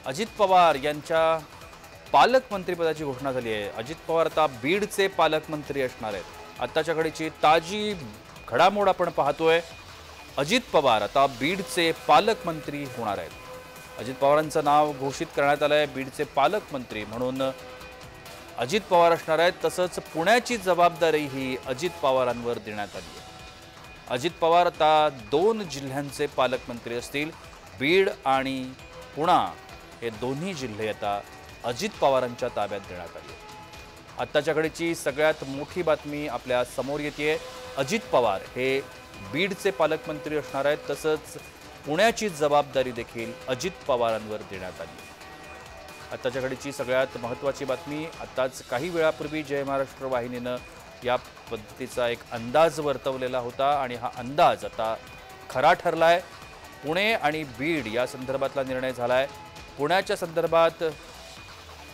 अजित पवार यांच्या पालकमंत्रीपदाची घोषणा झाली आहे। अजित पवार आता बीडचे पालकमंत्री असणार आहेत। आताच्या घडीची ताजी घडामोड आपण पाहतोय। अजित पवार आता बीडचे पालकमंत्री होणार आहेत। अजित पवारांचं नाव घोषित करण्यात आलं आहे बीडचे पालकमंत्री म्हणून अजित पवार असणार आहेत। तसंच पुण्याची जबाबदारी ही अजित पवारांवर देण्यात आली आहे। अजित पवार आता 2 जिल्ह्यांचे पालकमंत्री असतील। बीड आणि पुणा हे दोन्ही जिल्हे आता अजित पवारांच्या ताब्यात देण्यात आले। आत्ताच्या घडीची सगळ्यात मोठी बातमी आपल्या समोर येते। अजित पवार हे बीडचे पालकमंत्री असणार आहेत। तसंच पुण्याची जबाबदारी देखील अजित पवारांवर देण्यात आली। आत्ताच्या घडीची सगळ्यात महत्त्वाची बातमी। आताच काही वेळापूर्वी जय महाराष्ट्र वाहिनीनं या पद्धतीचा एक अंदाज वर्तवलेला होता आणि हा अंदाज आता खरा ठरलाय। पुणे आणि बीड या संदर्भातला निर्णय झालाय। पुण्याच्या संदर्भात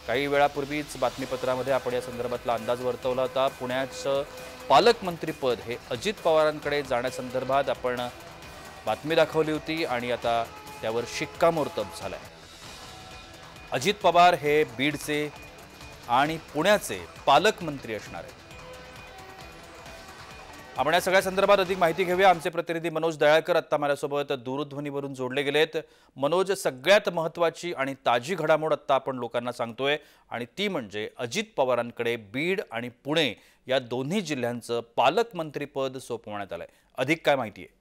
काही वेळापूर्वीच बातमीपत्रामध्ये आपण या संदर्भातला अंदाज वर्तवला होता। पुण्याचं पालकमंत्रीपद हे अजित पवारांकडे जाण्यासंदर्भात आपण बातमी दाखवली होती आणि आता त्यावर शिक्कामोर्तब झालाय। अजित पवार हे बीडचे आणि पुण्याचे पालकमंत्री असणार आहेत। आपण या सगळ्या संदर्भात अधिक माहिती घेऊया। आमचे प्रतिनिधी मनोज दयाळकर आता माझ्यासोबत दूरध्वनीवरून जोडले गेलेत। मनोज, सगळ्यात महत्त्वाची आणि ताजी घडामोड आता आपण लोकांना सांगतोय आणि ती म्हणजे अजित पवारांकडे बीड आणि पुणे या दोन्ही जिल्ह्यांचं पालकमंत्रीपद सोपवण्यात आलंय। अधिक काय माहिती आहे?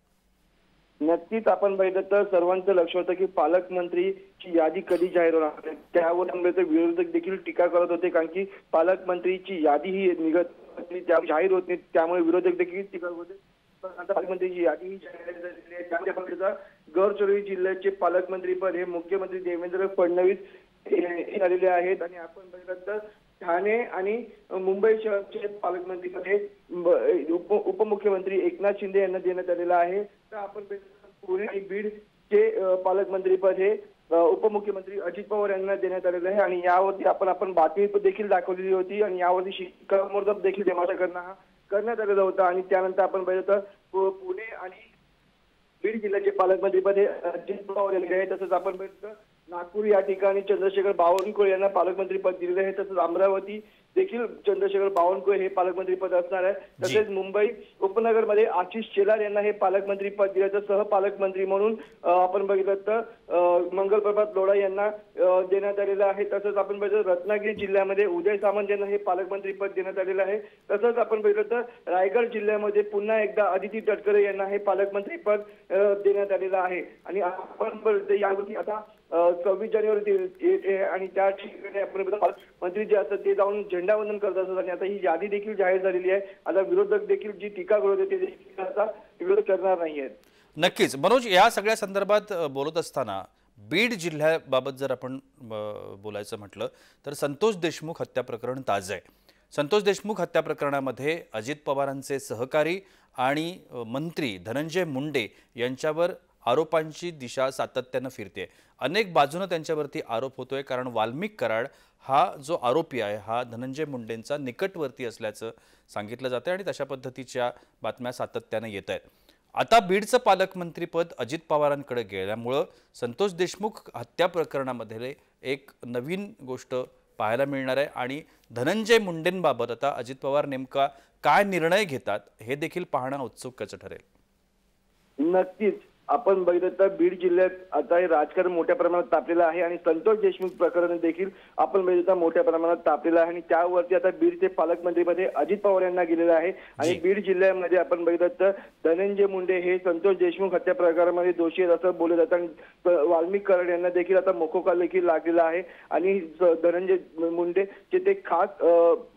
नक्कीच आपण बघितलं तर सर्वांचं लक्ष होतं की पालकमंत्रीची यादी कधी जाहीर होणार। त्यावर विरोधक देखील टीका करत होते कारण की पालकमंत्रीची यादी ही निघत जाहीर होत नाही, त्यामुळे विरोधक देखील टीका करत होते। पण आता पालकमंत्रीची यादी ही जाहीर झालेली आहे। त्यामध्ये आपण गडचिरोली जिल्ह्याचे पालकमंत्रीपद हे मुख्यमंत्री देवेंद्र फडणवीस हे झालेले आहेत आणि आपण बघितलं तर ठाणे आणि मुंबई शहराचे पालकमंत्रीपद हे उपमुख्यमंत्री एकनाथ शिंदे यांना देण्यात आलेलं आहे। तर आपण पुणे आणि बीडचे पालकमंत्रीपद हे उपमुख्यमंत्री अजित पवार यांना देण्यात आलेलं आहे आणि यावरती आपण बातमी देखील दाखवलेली होती आणि यावरती शिक्कामोर्तब देखील देण्याकरता करण्यात आलेलं होतं। आणि त्यानंतर आपण बघितलं तर पुणे आणि बीड जिल्ह्याचे पालकमंत्रीपद हे अजित पवार यांना आहे। तसंच आपण बघितलं नागपूर या ठिकाणी चंद्रशेखर बावनकुळे यांना पालकमंत्रीपद दिलेलं आहे। तसंच अमरावती देखील चंद्रशेखर बावनकुळे हे पालकमंत्रीपद असणार आहे। तसेच मुंबई उपनगरमध्ये आशिष शेलार यांना हे पालकमंत्रीपद दिल्याचं सहपालकमंत्री म्हणून आपण बघितलं तर मंगल प्रभात लोढा यांना देण्यात आलेलं आहे। तसंच आपण बघितलं रत्नागिरी जिल्ह्यामध्ये उदय सामंत यांना हे पालकमंत्रीपद देण्यात आलेलं आहे। तसंच आपण बघितलं तर रायगड जिल्ह्यामध्ये पुन्हा एकदा अदिती तटकरे यांना हे पालकमंत्रीपद देण्यात आलेलं आहे। आणि आपण यावरती आता 26 जानेवारी आणि त्या ठिकाणी आपण मंत्री जे असतात ते जाऊन झेंडावंदन करत असतात आणि आता ही यादी देखील जाहीर झालेली आहे। आता विरोधक देखील जी टीका करत होते ते देखील आता विरोध करणार नाही आहेत। नक्कीच मनोज, या सगळ्या संदर्भात बोलत असताना बीड जिल्ह्याबाबत जर आपण बोलायचं म्हटलं तर संतोष देशमुख हत्या प्रकरण ताजं आहे। संतोष देशमुख हत्या प्रकरणामध्ये अजित पवारांचे सहकारी आणि मंत्री धनंजय मुंडे यांच्यावर आरोपांची दिशा सातत्यानं फिरते। अनेक बाजूने त्यांच्यावरती आरोप होतोय कारण वाल्मिक कराड हा जो आरोपी आहे हा धनंजय मुंडेंचा निकटवर्ती असल्याचं सांगितलं जातं आणि तशा पद्धतीच्या बातम्या सातत्यानं येत आहेत। आता बीडचं पालकमंत्रीपद अजित पवारांकडे गेल्यामुळं संतोष देशमुख हत्या प्रकरणामध्ये एक नवीन गोष्ट पाहायला मिळणार आहे आणि धनंजय मुंडेंबाबत आता अजित पवार नेमका काय निर्णय घेतात हे देखील पाहणं उत्सुकतेचं ठरेल। नक्कीच आपण बघितलं तर बीड जिल्ह्यात आता हे राजकारण मोठ्या प्रमाणात तापलेलं आहे आणि संतोष देशमुख प्रकरण देखील आपण बघितलं तर मोठ्या प्रमाणात तापलेलं आहे आणि त्यावरती आता बीडचे पालकमंत्रीपदी अजित पवार यांना गेलेलं आहे। आणि बीड जिल्ह्यामध्ये आपण बघितलं तर धनंजय मुंडे हे संतोष देशमुख हत्या प्रकारामध्ये दोषी आहेत असं बोललं जातं आणि वाल्मिक कराड यांना देखील आता मोकोका देखील लागलेला आहे आणि धनंजय मुंडे जे ते खास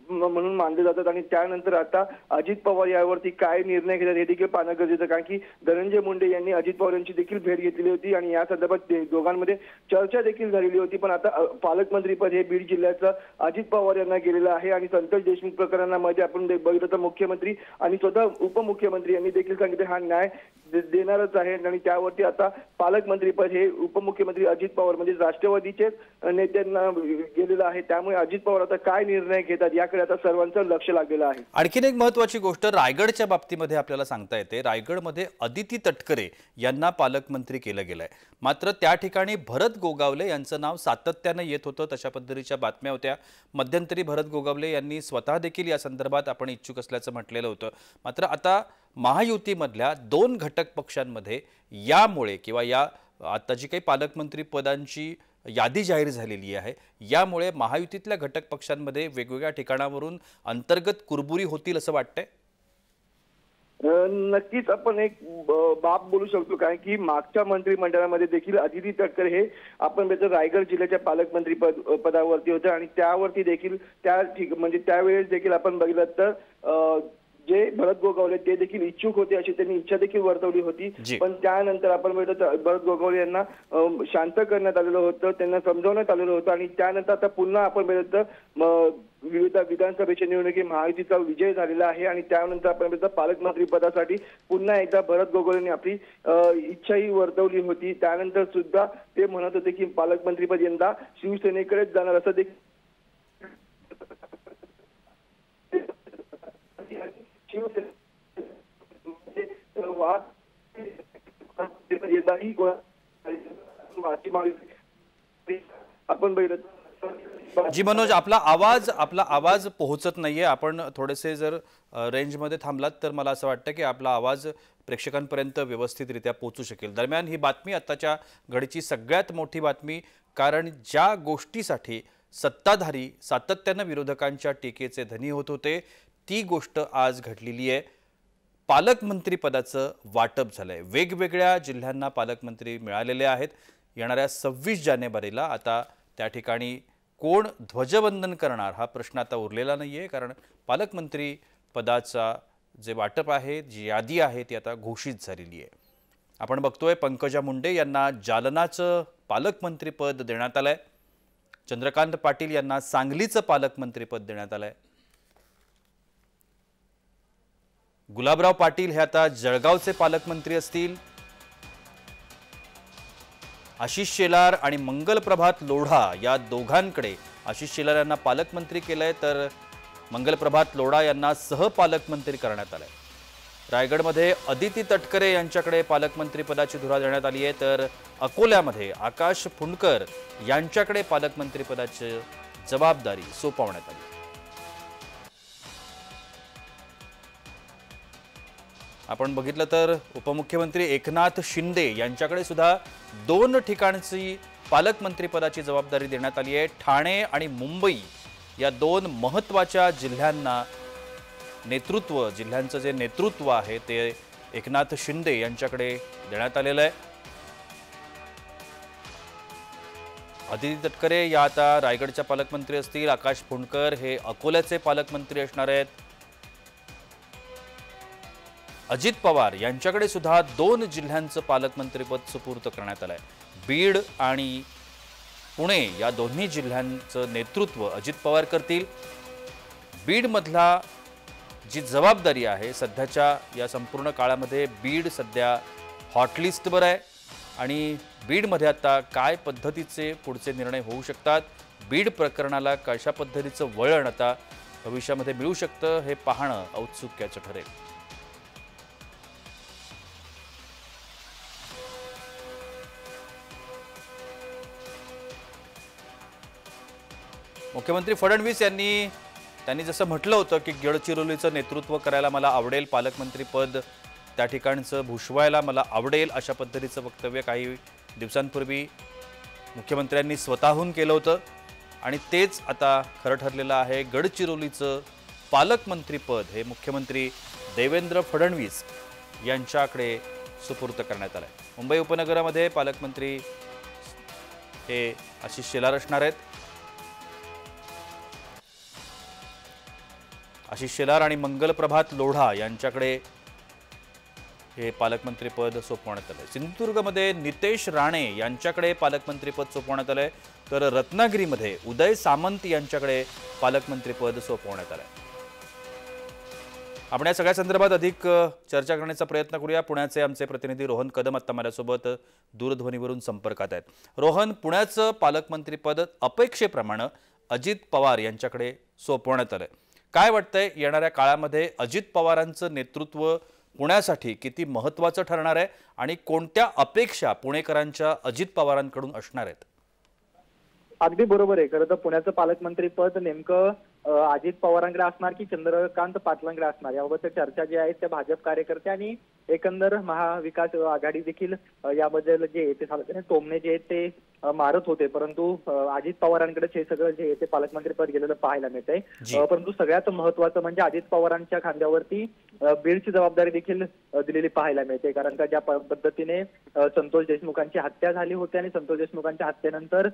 म्हणून मानले जातात आणि त्यानंतर आता अजित पवार यावरती काय निर्णय घेतात हे देखील पाहणं गरजेचं कारण की धनंजय मुंडे यांनी अजित पवार यांची देखील भेट घेतली होती आणि या संदर्भात दोघांमध्ये चर्चा देखील झालेली होती। पण आता पालकमंत्रीपद हे बीड जिल्ह्याचं अजित पवार यांना गेलेलं आहे आणि संतोष देशमुख प्रकरणामध्ये आपण बघितलं तर मुख्यमंत्री आणि स्वतः उपमुख्यमंत्री यांनी देखील सांगितले हा न्याय देणारच आहे आणि त्यावरती आता पालकमंत्रीपद हे उपमुख्यमंत्री अजित पवार म्हणजे राष्ट्रवादीचे नेत्यांना गेलेलं आहे। त्यामुळे अजित पवार आता काय निर्णय घेतात याकडे याकडे आता सर्वांचं लक्ष लागलेलं आहे. आणखीन एक महत्त्वाची गोष्ट रायगडच्या बाबतीमध्ये आपल्याला सांगता येते. रायगडमध्ये अदिती तटकरे यांना पालकमंत्री केलं गेलंय. मात्र त्या ठिकाणी भरत गोगावले यांचं नाव सातत्याने येत होतं. तशा पद्धतीच्या बातम्या होत्या. मध्यंतरी भरत गोगावले यांनी स्वतः देखील या संदर्भात आपण इच्छुक असल्याचं म्हटलेलं होतं. मात्र आता महायुतीमधल्या 2 घटक पक्षांमध्ये यामुळे किंवा या आता जी काही पालकमंत्री पदांची यादी जाहीर झालेली आहे यामुळे महायुतीतल्या घटक पक्षांमध्ये वेगवेगळ्या ठिकाणावरून अंतर्गत कुरबुरी होतील असं वाटतंय. नक्कीच आपण एक बाब बोलू शकतो, कारण की मागच्या मंत्रिमंडळामध्ये देखील अदिती तटकरे हे आपण रायगड जिल्ह्याच्या पालकमंत्री पदावरती होते आणि त्यावरती देखील म्हणजे त्यावेळेस देखील आपण बघितलं तर जे भरत गोगावले ते देखील इच्छुक होते अशी त्यांनी इच्छा देखील वर्तवली होती. पण त्यानंतर आपण बघितलं भरत गोगावले यांना शांत करण्यात आलेलं होतं, त्यांना समजावण्यात आलेलं होतं आणि त्यानंतर आता पुन्हा आपण बघितलं विविध विधानसभेच्या निवडणुकीत महायुतीचा विजय झालेला आहे आणि त्यानंतर आपण बघितलं पालकमंत्री पदासाठी पुन्हा एकदा भरत गोगावलेंनी आपली इच्छाही वर्तवली होती. त्यानंतर सुद्धा ते म्हणत होते की पालकमंत्रीपद यंदा शिवसेनेकडेच जाणार असं देखील आपण जी मनोज, आपला आवाज पोहोचत नाहीये. आपण थोडेसे जर रेंजमध्ये थांबलात तर मला असं वाटतं की आपला आवाज प्रेक्षकांपर्यंत व्यवस्थितरित्या पोहोचू शकेल. दरम्यान ही बातमी आताच्या घडीची सगळ्यात मोठी बातमी, कारण ज्या गोष्टीसाठी सत्ताधारी सातत्यानं विरोधकांच्या टीकेचे धनी होत होते ती गोष्ट आज घडलेली आहे. पालकमंत्री पदाचं वाटप झालंय. वेगवेगळ्या जिल्ह्यांना पालकमंत्री मिळालेले आहेत. येणाऱ्या 26 जानेवारीला आता त्या ठिकाणी कोण ध्वजवंदन करणार हा प्रश्न आता उरलेला नाहीये, कारण पालकमंत्री पदाचा जे वाटप आहे, जी यादी आहे ती आता घोषित झालेली आहे. आपण बघतोय पंकजा मुंडे यांना जालनाचं पालकमंत्रीपद देण्यात आलंय. चंद्रकांत पाटील यांना सांगलीचं पालकमंत्रीपद देण्यात आलंय. गुलाबराव पाटील हे आता जळगावचे पालकमंत्री असतील. आशिष शेलार आणि मंगलप्रभात लोढा या दोघांकडे आशिष शेलार यांना पालकमंत्री केलंय तर मंगलप्रभात लोढा यांना सहपालकमंत्री करण्यात आलंय. रायगडमध्ये अदिती तटकरे यांच्याकडे पालकमंत्री पदाची धुरा देण्यात आली आहे तर अकोल्यामध्ये आकाश फुंडकर यांच्याकडे पालकमंत्री पदाची जबाबदारी सोपवण्यात आली. आपण बघितलं तर उपमुख्यमंत्री एकनाथ शिंदे यांच्याकडे सुद्धा 2 ठिकाणची पालकमंत्री पदाची जबाबदारी देण्यात आली आहे. ठाणे आणि मुंबई या 2 महत्त्वाच्या जिल्ह्यांना जिल्ह्यांचं जे नेतृत्व आहे ते एकनाथ शिंदे यांच्याकडे देण्यात आलेलं आहे. अदिती तटकरे या आता रायगडच्या पालकमंत्री असतील. आकाश फुंडकर हे अकोल्याचे पालकमंत्री असणार आहेत. अजित पवार यांच्याकडे सुद्धा 2 जिल्ह्यांचं पालकमंत्रीपद सुपूर्द करण्यात आलंय. बीड आणि पुणे या दोन्ही जिल्ह्यांचं नेतृत्व अजित पवार करतील. बीडमधला जी जबाबदारी आहे सध्याच्या या संपूर्ण काळामध्ये बीड सध्या हॉटलिस्टवर आहे आणि बीडमध्ये आता काय पद्धतीचे पुढचे निर्णय होऊ शकतात, बीड प्रकरणाला कशा पद्धतीचं वळण आता भविष्यामध्ये मिळू शकतं हे पाहणं औत्सुक्याचं ठरेल. मुख्यमंत्री फडणवीस त्यांनी जसं म्हटलं होतं की गडचिरोलीचं नेतृत्व करायला मला आवडेल, पालकमंत्री पद त्या ठिकाणचं भूषवायला मला आवडेल, अशा पद्धतीचं वक्तव्य काही दिवसांपूर्वी मुख्यमंत्र्यांनी स्वतःहून केलं होतं आणि तेच आता खरं ठरलेलं आहे. गडचिरोलीचं पालकमंत्री पद हे मुख्यमंत्री देवेंद्र फडणवीस यांच्याकडे सुपूर्द करण्यात आलंय. मुंबई उपनगरामध्ये पालकमंत्री हे आशिष शेलार असणार आहेत. आशिष शेलार आणि मंगलप्रभात लोढा यांच्याकडे हे पालकमंत्रीपद सोपवण्यात आलंय. सिंधुदुर्गमध्ये नितेश राणे यांच्याकडे पालकमंत्रीपद सोपवण्यात आलंय तर रत्नागिरीमध्ये उदय सामंत यांच्याकडे पालकमंत्रीपद सोपवण्यात आलंय. आपण या सगळ्या संदर्भात अधिक चर्चा करण्याचा प्रयत्न करूया. पुण्याचे आमचे प्रतिनिधी रोहन कदम आता माझ्यासोबत दूरध्वनीवरून संपर्कात आहेत. रोहन, पुण्याचं पालकमंत्रीपद अपेक्षेप्रमाणे अजित पवार यांच्याकडे सोपवण्यात आलंय. काय वाटतंय येणाऱ्या काळामध्ये अजित पवारांचं नेतृत्व पुण्यासाठी किती महत्त्वाचं ठरणार आहे आणि कोणत्या अपेक्षा पुणेकरांच्या अजित पवारांकडून असणार आहेत? अगदी बरोबर आहे. खरं तर पुण्याचं पालकमंत्री पद नेमकं अजित पवारांकडे असणार की चंद्रकांत पाटलांकडे असणार याबाबत चर्चा जी आहे त्या भाजप कार्यकर्ते आणि एकंदर महाविकास आघाडी देखील याबद्दल जे ते सातत्याने टोमणे जे आहेत ते मारत होते. परंतु अजित पवारांकडेच हे सगळं जे ते पालकमंत्री पद गेलेलं पाहायला मिळतंय. परंतु सगळ्यात महत्त्वाचं म्हणजे अजित पवारांच्या खांद्यावरती बीडची जबाबदारी देखील दिलेली पाहायला मिळते. कारण का ज्या पद्धतीने संतोष देशमुखांची हत्या झाली होती आणि संतोष देशमुखांच्या हत्येनंतर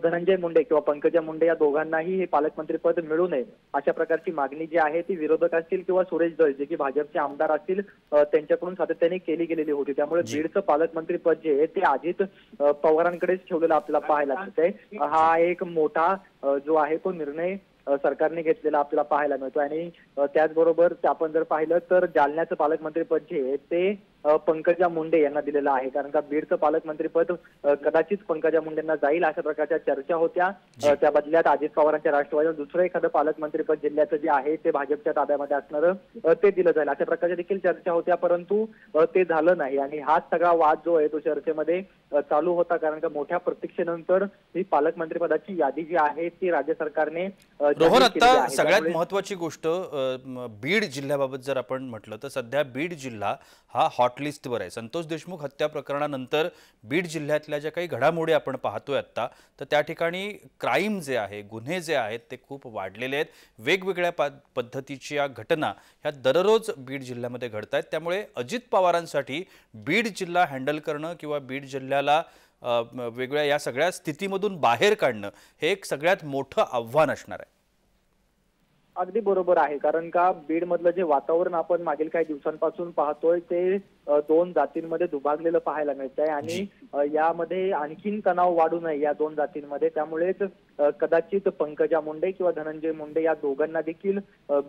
धनंजय मुंडे किंवा पंकजा मुंडे या दोघांनाही हे पालकमंत्री पद मिळू नये अशा प्रकारची मागणी जी आहे ती विरोधक असतील किंवा सुरेश दळ जे की भाजपचे आमदार असतील त्यांच्याकडून सातत्याने केली गेलेली होती. त्यामुळे बीडचं पालकमंत्री पद जे आहे ते अजित पवारांकडेच ठेवलेलं आपल्याला पाहायला मिळतंय. हा एक मोठा जो आहे तो निर्णय सरकारने घेतलेला आपल्याला पाहायला मिळतो. आणि त्याचबरोबर आपण जर पाहिलं तर जालन्याचं पालकमंत्री पद जे आहे ते पंकजा मुंडे यांना दिलेलं आहे. कारण का बीडचं पालकमंत्रीपद कदाचित पंकजा मुंडेंना जाईल अशा प्रकारच्या चर्चा होत्या. त्या बदल्यात अजित पवारांच्या राष्ट्रवादीला दुसरं एखादं पालकमंत्रीपद जिल्ह्याचं जे आहे ते भाजपच्या ताब्यामध्ये असणारं ते दिलं जाईल अशा प्रकारच्या देखील चर्चा होत्या. परंतु ते झालं नाही आणि हाच सगळा वाद जो आहे तो चर्चेमध्ये चालू होता. कारण का मोठ्या प्रतीक्षेनंतर ही पालकमंत्रीपदाची यादी जी आहे ती राज्य सरकारने रोहन, आता सगळ्यात महत्वाची गोष्ट बीड जिल्ह्याबाबत जर आपण म्हटलं तर सध्या बीड जिल्हा हा हॉटलिस्टवर आहे. संतोष देशमुख हत्या प्रकरणानंतर बीड जिल्ह्यातल्या ज्या काही घडामोडी आपण पाहतोय आता, तर त्या ठिकाणी क्राईम जे आहे, गुन्हे जे आहेत ते खूप वाढलेले आहेत. वेगवेगळ्या पद्धतीच्या घटना ह्या दररोज बीड जिल्ह्यामध्ये घडत आहेत. त्यामुळे अजित पवारांसाठी बीड जिल्हा हँडल करणं किंवा बीड जिल्ह्याला वेगळ्या या सगळ्या स्थितीमधून बाहेर काढणं हे एक सगळ्यात मोठं आव्हान असणार आहे. अगदी बरोबर आहे. कारण का बीड मधलं जे वातावरण आपण मागील काही दिवसांपासून पाहतोय ते दोन जातींमध्ये दुभागलेलं पाहायला मिळतंय आणि यामध्ये आणखीन तणाव वाढू नये या दोन जातींमध्ये. त्यामुळेच कदाचित पंकजा मुंडे किंवा धनंजय मुंडे या दोघांना देखील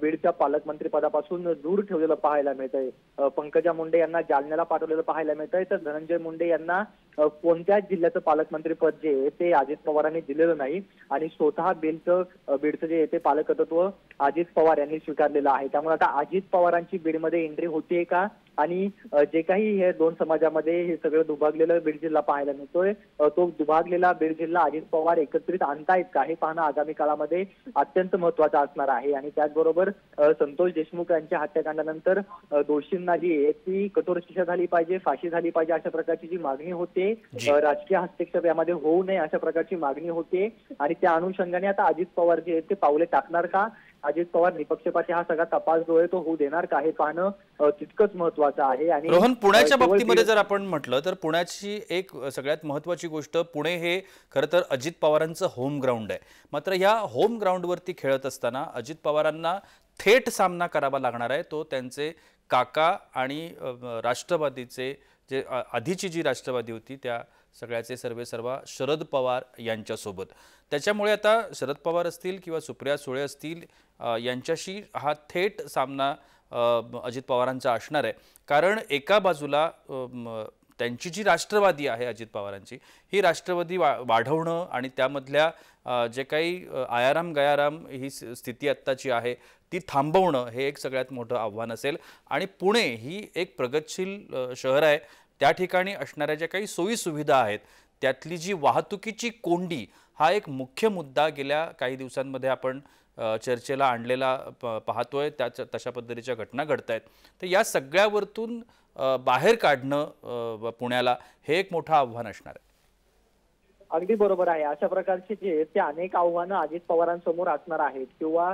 बीडच्या पालकमंत्री पदापासून दूर ठेवलेलं पाहायला मिळतंय. पंकजा मुंडे यांना जालन्याला पाठवलेलं पाहायला मिळतंय तर धनंजय मुंडे यांना कोणत्याच जिल्ह्याचं पालकमंत्री पद जे आहे ते अजित पवारांनी दिलेलं नाही आणि स्वतः बीडचं जे ते पालकत्व अजित पवार यांनी स्वीकारलेलं आहे. त्यामुळे आता अजित पवारांची बीडमध्ये एंट्री होतीये का आणि जे काही हे दोन समाजामध्ये हे सगळं दुभागलेलं बीड जिल्हा पाहायला मिळतोय तो दुभागलेला बीड जिल्हा अजित पवार एकत्रित आणतायत का हे पाहणं आगामी काळामध्ये अत्यंत महत्वाचं असणार आहे. आणि त्याचबरोबर संतोष देशमुख यांच्या हत्याकांडानंतर दोषींना जी आहे ती कठोर शिक्षा झाली पाहिजे, फाशी झाली पाहिजे अशा प्रकारची जी मागणी होते, राजकीय हस्तक्षेप यामध्ये होऊ नये अशा प्रकारची मागणी होते. आणि त्या अनुषंगाने आता अजित पवार जे आहेत ते पावले टाकणार का, अजित पवार निपक्षपाती हा सगळा तपास जो आहे तो होऊ देणार का हे पाहणं तितकंच महत्वाचं आहे. आणि रोहन, पुण्याच्या बाबतीमध्ये जर आपण म्हटलं तर पुण्याची एक सगळ्यात महत्वाची गोष्ट, पुणे हे खरं तर अजित पवारांचं होम ग्राउंड आहे. मात्र या होम ग्राउंडवरती खेळत असताना अजित पवारांना थेट सामना करावा लागणार आहे तो त्यांचे काका आणि राष्ट्रवादीचे जे आधीची जी राष्ट्रवादी होती त्या सगळ्याचे सर्वेसर्वा शरद पवार यांच्यासोबत. त्याच्यामुळे आता शरद पवार असतील किंवा सुप्रिया सुळे असतील यांच्याशी हा थेट सामना अजित पवारांचा असणार आहे. कारण एका बाजूला त्यांची जी राष्ट्रवादी आहे अजित पवारांची, ही राष्ट्रवादी वाढवणं आणि त्यामधल्या जे काही आयाराम गयाराम ही स्थिती आत्ताची आहे ती थांबवणं हे एक सगळ्यात मोठं आव्हान असेल. आणि पुणे ही एक प्रगतशील शहर आहे. त्या ठिकाणी असणाऱ्या ज्या काही सोयी सुविधा आहेत त्यातली जी वाहतुकीची कोंडी हा एक मुख्य मुद्दा गेल्या काही दिवसांमध्ये आपण चर्चेला आणलेला पाहतोय. तशा पद्धतीच्या घटना घडत आहेत. तर या सगळ्यावरतून बाहेर काढणं पुण्याला हे एक मोठं आव्हान असणार आहे. अगदी बरोबर आहे. अशा प्रकारचे जे ते अनेक आव्हानं अजित पवारांसमोर असणार आहेत. किंवा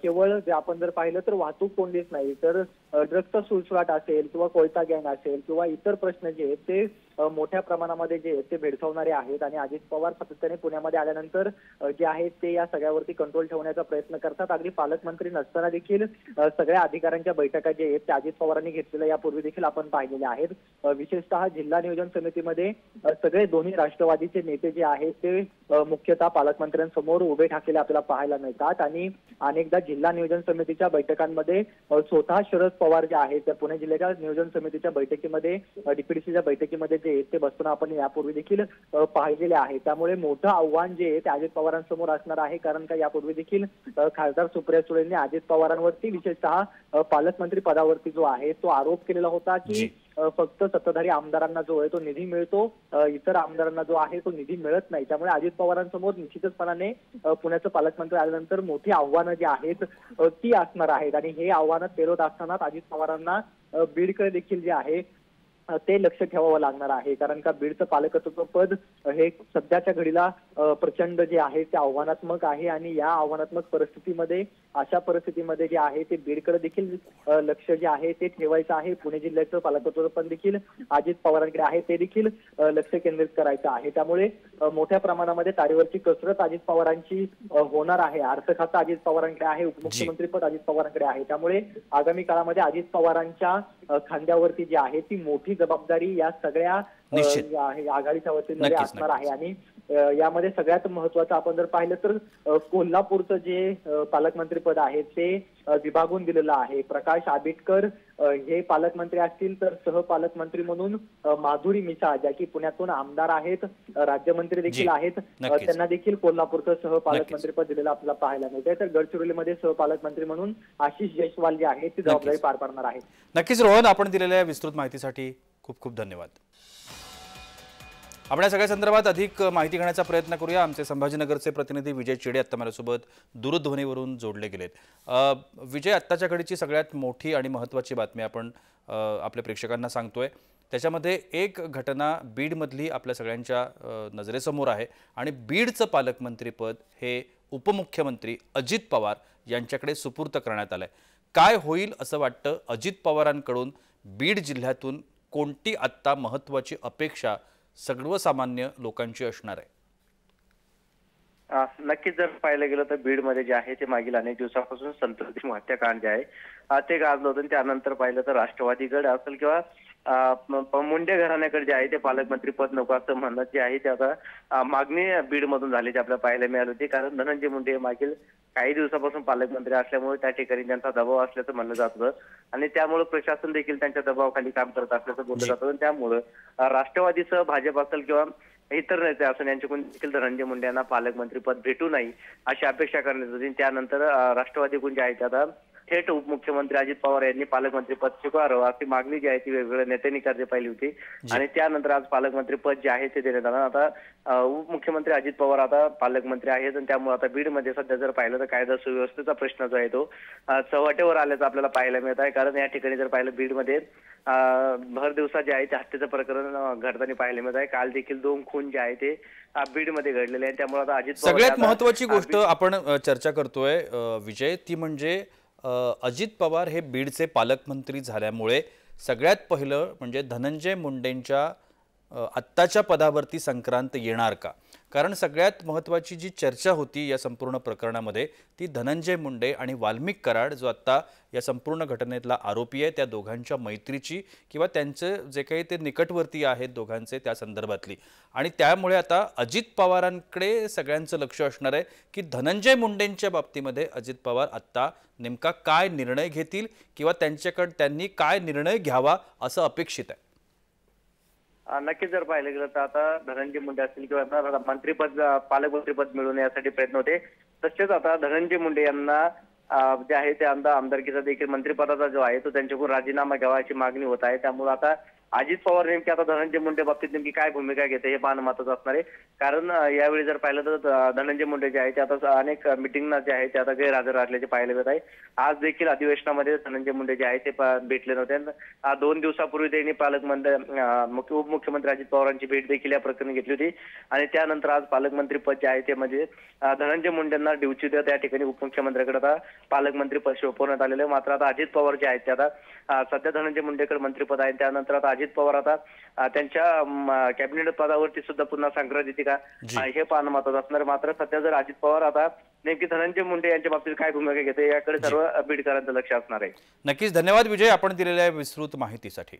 केवळ जे आपण जर पाहिलं तर वाहतूक कोंडीच नाही तर ड्रग्जचा सुळसुळाट असेल किंवा कोयता गँग असेल किंवा इतर प्रश्न जे आहेत ते मोठ्या प्रमाणामध्ये जे आहेत ते भेडसावणारे आहेत. आणि अजित पवार सातत्याने पुण्यामध्ये आल्यानंतर जे आहेत ते या सगळ्यावरती कंट्रोल ठेवण्याचा प्रयत्न करतात. अगदी पालकमंत्री नसताना देखील सगळ्या अधिकाऱ्यांच्या बैठका जे आहेत त्या अजित पवारांनी घेतलेल्या यापूर्वी देखील आपण पाहिलेल्या आहेत. विशेषतः जिल्हा नियोजन समितीमध्ये सगळे दोन्ही राष्ट्रवादीचे नेते जे आहेत ते मुख्यतः पालकमंत्र्यांसमोर उभे ठाकलेले आपल्याला पाहायला मिळतात. आणि अनेकदा जिल्हा नियोजन समितीच्या बैठकांमध्ये स्वतः शरद पवार जे आहेत त्या पुणे जिल्ह्याच्या नियोजन समितीच्या बैठकीमध्ये, डीपीडीसीच्या बैठकीमध्ये जे जे आहेत ते बसताना आपण यापूर्वी देखील पाहिलेले आहे. त्यामुळे मोठं आव्हान जे आहे ते अजित पवारांसमोर असणार आहे. कारण का यापूर्वी देखील खासदार सुप्रिया सुळेंनी अजित पवारांवरती विशेषतः पालकमंत्री पदावरती जो आहे तो आरोप केलेला होता की फक्त सत्ताधारी आमदारांना जो आहे तो निधी मिळतो, इतर आमदारांना जो आहे तो निधी मिळत नाही. त्यामुळे अजित पवारांसमोर निश्चितपणाने पुण्याचं पालकमंत्री आल्यानंतर मोठी आव्हानं जी आहेत ती असणार आहेत. आणि हे आव्हानं पेलत असतानाच अजित पवारांना बीडकडे देखील जे आहे ते लक्ष ठेवावं लागणार आहे. कारण का बीडचं पालकत्व पद हे सध्याच्या घडीला प्रचंड जे आहे ते आव्हानात्मक आहे. आणि या आव्हानात्मक परिस्थितीमध्ये अशा परिस्थितीमध्ये जे आहे ते बीडकडे देखील लक्ष जे आहे ते ठेवायचं आहे. पुणे जिल्ह्याचं पालकत्व पण देखील अजित पवारांकडे आहे, ते देखील लक्ष केंद्रित करायचं आहे. त्यामुळे मोठ्या प्रमाणामध्ये तारेवरची कसरत अजित पवारांची होणार आहे. अर्थ खातं अजित पवारांकडे आहे, उपमुख्यमंत्रीपद अजित पवारांकडे आहे. त्यामुळे आगामी काळामध्ये अजित पवारांच्या खांद्यावरती जी आहे ती मोठी जबाबदारी या सगळ्या आघाडीच्या वतीने असणार आहे. आणि यामध्ये सगळ्यात महत्वाचं आपण जर पाहिलं तर कोल्हापूरचं जे पालकमंत्री पद आहे ते विभागून दिलेलं आहे. प्रकाश आंबेडकर हे पालकमंत्री असतील तर सहपालकमंत्री म्हणून माधुरी मिसाळ ज्या की पुण्यातून आमदार आहेत, राज्यमंत्री देखील आहेत, त्यांना देखील कोल्हापूरचं सहपालकमंत्री पद दिलेलं आपल्याला पाहायला मिळतंय. तर गडचिरोलीमध्ये सहपालकमंत्री म्हणून आशिष जयस्वाल जे आहेत ती जबाबदारी पार पाडणार आहेत. नक्कीच रोहन, आपण दिलेल्या विस्तृत माहितीसाठी खूप खूप धन्यवाद. आपण या सगळ्या संदर्भात अधिक माहिती घेण्याचा प्रयत्न करूया. आमचे संभाजीनगरचे प्रतिनिधी विजय चिडे आत्ता माझ्यासोबत दूरध्वनीवरून जोडले गेलेत. विजय, आत्ताच्या घडीची सगळ्यात मोठी आणि महत्त्वाची बातमी आपण आपल्या प्रेक्षकांना सांगतोय. त्याच्यामध्ये एक घटना बीडमधली आपल्या सगळ्यांच्या नजरेसमोर आहे आणि बीडचं पालकमंत्रीपद हे उपमुख्यमंत्री अजित पवार यांच्याकडे सुपूर्त करण्यात आलंय. काय होईल असं वाटतं? अजित पवारांकडून बीड जिल्ह्यातून कोणती आत्ता महत्त्वाची अपेक्षा सर्वसामान्य लोकांची असणार आहे? नक्कीच जर पाहिलं गेलं तर बीडमध्ये जे आहे ते मागील अनेक दिवसापासून संतत हत्याकांड जे आहे ते गाजलं होतं. त्यानंतर पाहिलं तर राष्ट्रवादीकडे असेल किंवा मुंडे घराण्याकडे जे आहे ते पालकमंत्री पद नको असं म्हणत जे आहे ते आता मागणी बीडमधून झाल्याची आपल्याला पाहायला मिळाली होती. कारण धनंजय मुंडे मागील काही दिवसापासून पालकमंत्री असल्यामुळे त्या ठिकाणी त्यांचा दबाव असल्याचं म्हणलं जात होतं आणि त्यामुळे प्रशासन देखील त्यांच्या दबावाखाली काम करत असल्याचं बोललं जात होतं. त्यामुळे राष्ट्रवादीसह भाजप असेल किंवा इतर नेते असून यांच्याकडून देखील धनंजय मुंडे यांना पालकमंत्री पद भेटू नये अशी अपेक्षा करण्यात होती. त्यानंतर राष्ट्रवादीकडून जे आहे ते आता थेट उपमुख्यमंत्री अजित पवार यांनी पालकमंत्री पद स्वीकारावं अशी मागणी जी आहे ती वेगवेगळ्या नेत्यांनी करते पाहिली होती. आणि त्यानंतर आज पालकमंत्री पद जे आहे ते देण्यात आलं. आता उपमुख्यमंत्री अजित पवार आता पालकमंत्री आहेत आणि त्यामुळे आता बीडमध्ये सध्या जर पाहिलं तर कायदा सुव्यवस्थेचा प्रश्न जो आहे तो चव्हाट्यावर आल्याचं आपल्याला पाहायला मिळत आहे. कारण या ठिकाणी जर पाहिलं बीडमध्ये भर दिवसा जे आहे ते हत्येचं प्रकरण घडताना पाहायला मिळत आहे. काल देखील 2 खून जे आहे ते बीडमध्ये घडलेले आहे. त्यामुळे आता अजित पवार सगळ्यात महत्त्वाची गोष्ट आपण चर्चा करतोय विजय, ती म्हणजे अजित पवार हे बीडचे पालकमंत्री झाल्यामुळे सगळ्यात पहिलं म्हणजे धनंजय मुंडेंच्या आत्ताच्या पदावरती संक्रांत येणार का? कारण सगळ्यात महत्त्वाची जी चर्चा होती या संपूर्ण प्रकरणामध्ये ती धनंजय मुंडे आणि वाल्मिक कराड जो आत्ता या संपूर्ण घटनेतला आरोपी आहे त्या दोघांच्या मैत्रीची किंवा त्यांचे जे काही ते निकटवर्ती आहेत दोघांचे त्या संदर्भातली. आणि त्यामुळे आता अजित पवारांकडे सगळ्यांचं लक्ष असणार आहे की धनंजय मुंडेंच्या बाबतीमध्ये अजित पवार आत्ता नेमका काय निर्णय घेतील किंवा त्यांनी काय निर्णय घ्यावा असं अपेक्षित आहे. नक्कीच जर पाहिलं गेलं तर आता धनंजय मुंडे असतील किंवा मंत्रीपद पालकमंत्रीपद मिळवून यासाठी प्रयत्न होते. तसेच आता धनंजय मुंडे यांना जे आहे ते आमदारकीचा देखील मंत्रिपदाचा जो आहे तो त्यांच्याकडून राजीनामा घ्यावा अशी मागणी होत आहे. त्यामुळे आता अजित पवार नेमकी आता धनंजय मुंडे बाबतीत नेमकी काय भूमिका घेते हे पाहणं महत्त्वाचं असणार आहे. कारण यावेळी जर पाहिलं तर धनंजय मुंडे जे आहे ते आता अनेक मिटिंगना जे आहे ते आता गैरहजर राहिल्याचे पाहायला मिळत आहे. आज देखील अधिवेशनामध्ये धनंजय मुंडे जे आहे ते भेटले नव्हते. 2 दिवसापूर्वी त्यांनी उपमुख्यमंत्री अजित पवारांची भेट देखील या प्रकरणी घेतली होती आणि त्यानंतर आज पालकमंत्री पद जे आहे ते म्हणजे धनंजय मुंडेंना ड्युटी देत त्या ठिकाणी उपमुख्यमंत्र्यांकडे आता पालकमंत्री पद सोपवण्यात आलेलं आहे. मात्र आता अजित पवार जे आहेत ते आता सध्या धनंजय मुंडेकडे मंत्रिपद आहे. त्यानंतर आता अजित पवार आता त्यांच्या कॅबिनेट पदावरती सुद्धा पुन्हा संक्रांत येते का हे पाहणं महत्त्वाचं असणार. मात्र सध्या जर अजित पवार आता नेमकी धनंजय मुंडे यांच्या बाबतीत काय भूमिका घेते याकडे सर्व बीडकरांचं लक्ष असणार आहे. नक्कीच धन्यवाद विजय आपण दिलेल्या विस्तृत माहितीसाठी.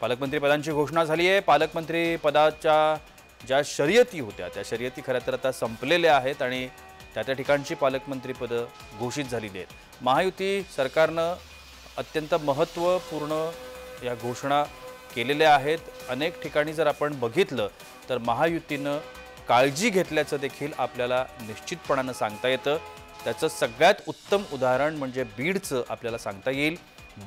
पालकमंत्री पदांची घोषणा झाली आहे. पालकमंत्री पदाच्या ज्या शर्यती होत्या त्या शर्यती खरं तर आता संपलेल्या आहेत आणि त्या ठिकाणची पालकमंत्री पदं घोषित झालेली आहेत. महायुती सरकारनं अत्यंत महत्त्वपूर्ण या घोषणा केलेले आहेत. अनेक ठिकाणी जर आपण बघितलं तर महायुतीनं काळजी घेतल्याचं देखील आपल्याला निश्चितपणानं सांगता येतं. त्याचं सगळ्यात उत्तम उदाहरण म्हणजे बीडचं आपल्याला सांगता येईल.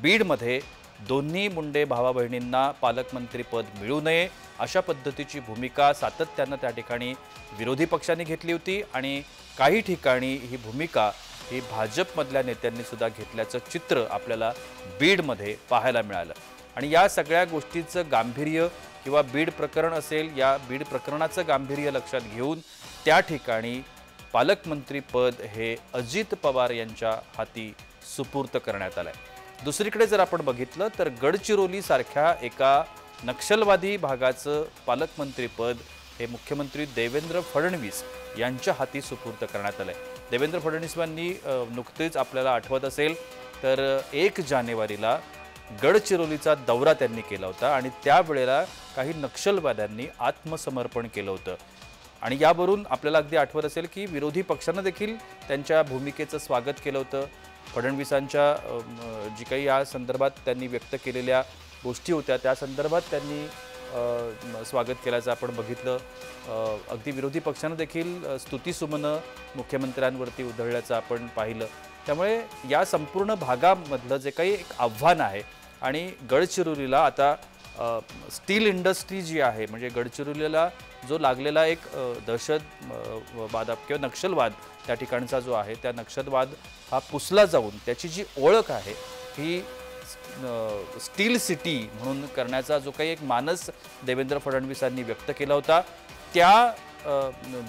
बीडमध्ये दोन्ही मुंडे भावा बहिणींना पालकमंत्रीपद मिळू नये अशा पद्धतीची भूमिका सातत्यानं त्या ठिकाणी विरोधी पक्षांनी घेतली होती आणि काही ठिकाणी ही भूमिका ही भाजपमधल्या नेत्यांनी सुद्धा घेतल्याचं चित्र आपल्याला बीडमध्ये पाहायला मिळालं. आणि या सगळ्या गोष्टीचं गांभीर्य किंवा बीड प्रकरण असेल, या बीड प्रकरणाचं गांभीर्य लक्षात घेऊन त्या ठिकाणी पालकमंत्रीपद हे अजित पवार यांच्या हाती सुपूर्त करण्यात आलंय. दुसरीकडे जर आपण बघितलं तर गडचिरोलीसारख्या एका नक्षलवादी भागाचं पालकमंत्रीपद हे मुख्यमंत्री देवेंद्र फडणवीस यांच्या हाती सुपूर्त करण्यात आलंय. देवेंद्र फडणवीस यांनी नुकतेच आपल्याला आठवत असेल तर 1 जानेवारीला गडचिरोलीचा दौरा त्यांनी केला होता आणि त्यावेळेला काही नक्षलवाद्यांनी आत्मसमर्पण केलं होतं. आणि यावरून आपल्याला अगदी आठवत असेल की विरोधी पक्षानं देखील त्यांच्या भूमिकेचं स्वागत केलं होतं. फडणवीसांच्या जी काही या संदर्भात त्यांनी व्यक्त केलेल्या गोष्टी होत्या त्या संदर्भात त्यांनी स्वागत केल्याचं आपण बघितलं. अगदी विरोधी पक्षानं देखील स्तुतिसुमनं मुख्यमंत्र्यांवरती उधळल्याचं आपण पाहिलं. त्यामुळे या संपूर्ण भागामधलं जे काही एक आव्हान आहे आणि गडचिरोलीला आता स्टील इंडस्ट्री जी आहे म्हणजे गडचिरोलीला जो लागलेला एक दहशतवाद किंवा नक्षलवाद त्या ठिकाणचा जो आहे त्या नक्षलवाद हा पुसला जाऊन त्याची जी ओळख आहे ही स्टील सिटी म्हणून करण्याचा जो काही एक मानस देवेंद्र फडणवीसांनी व्यक्त केला होता त्या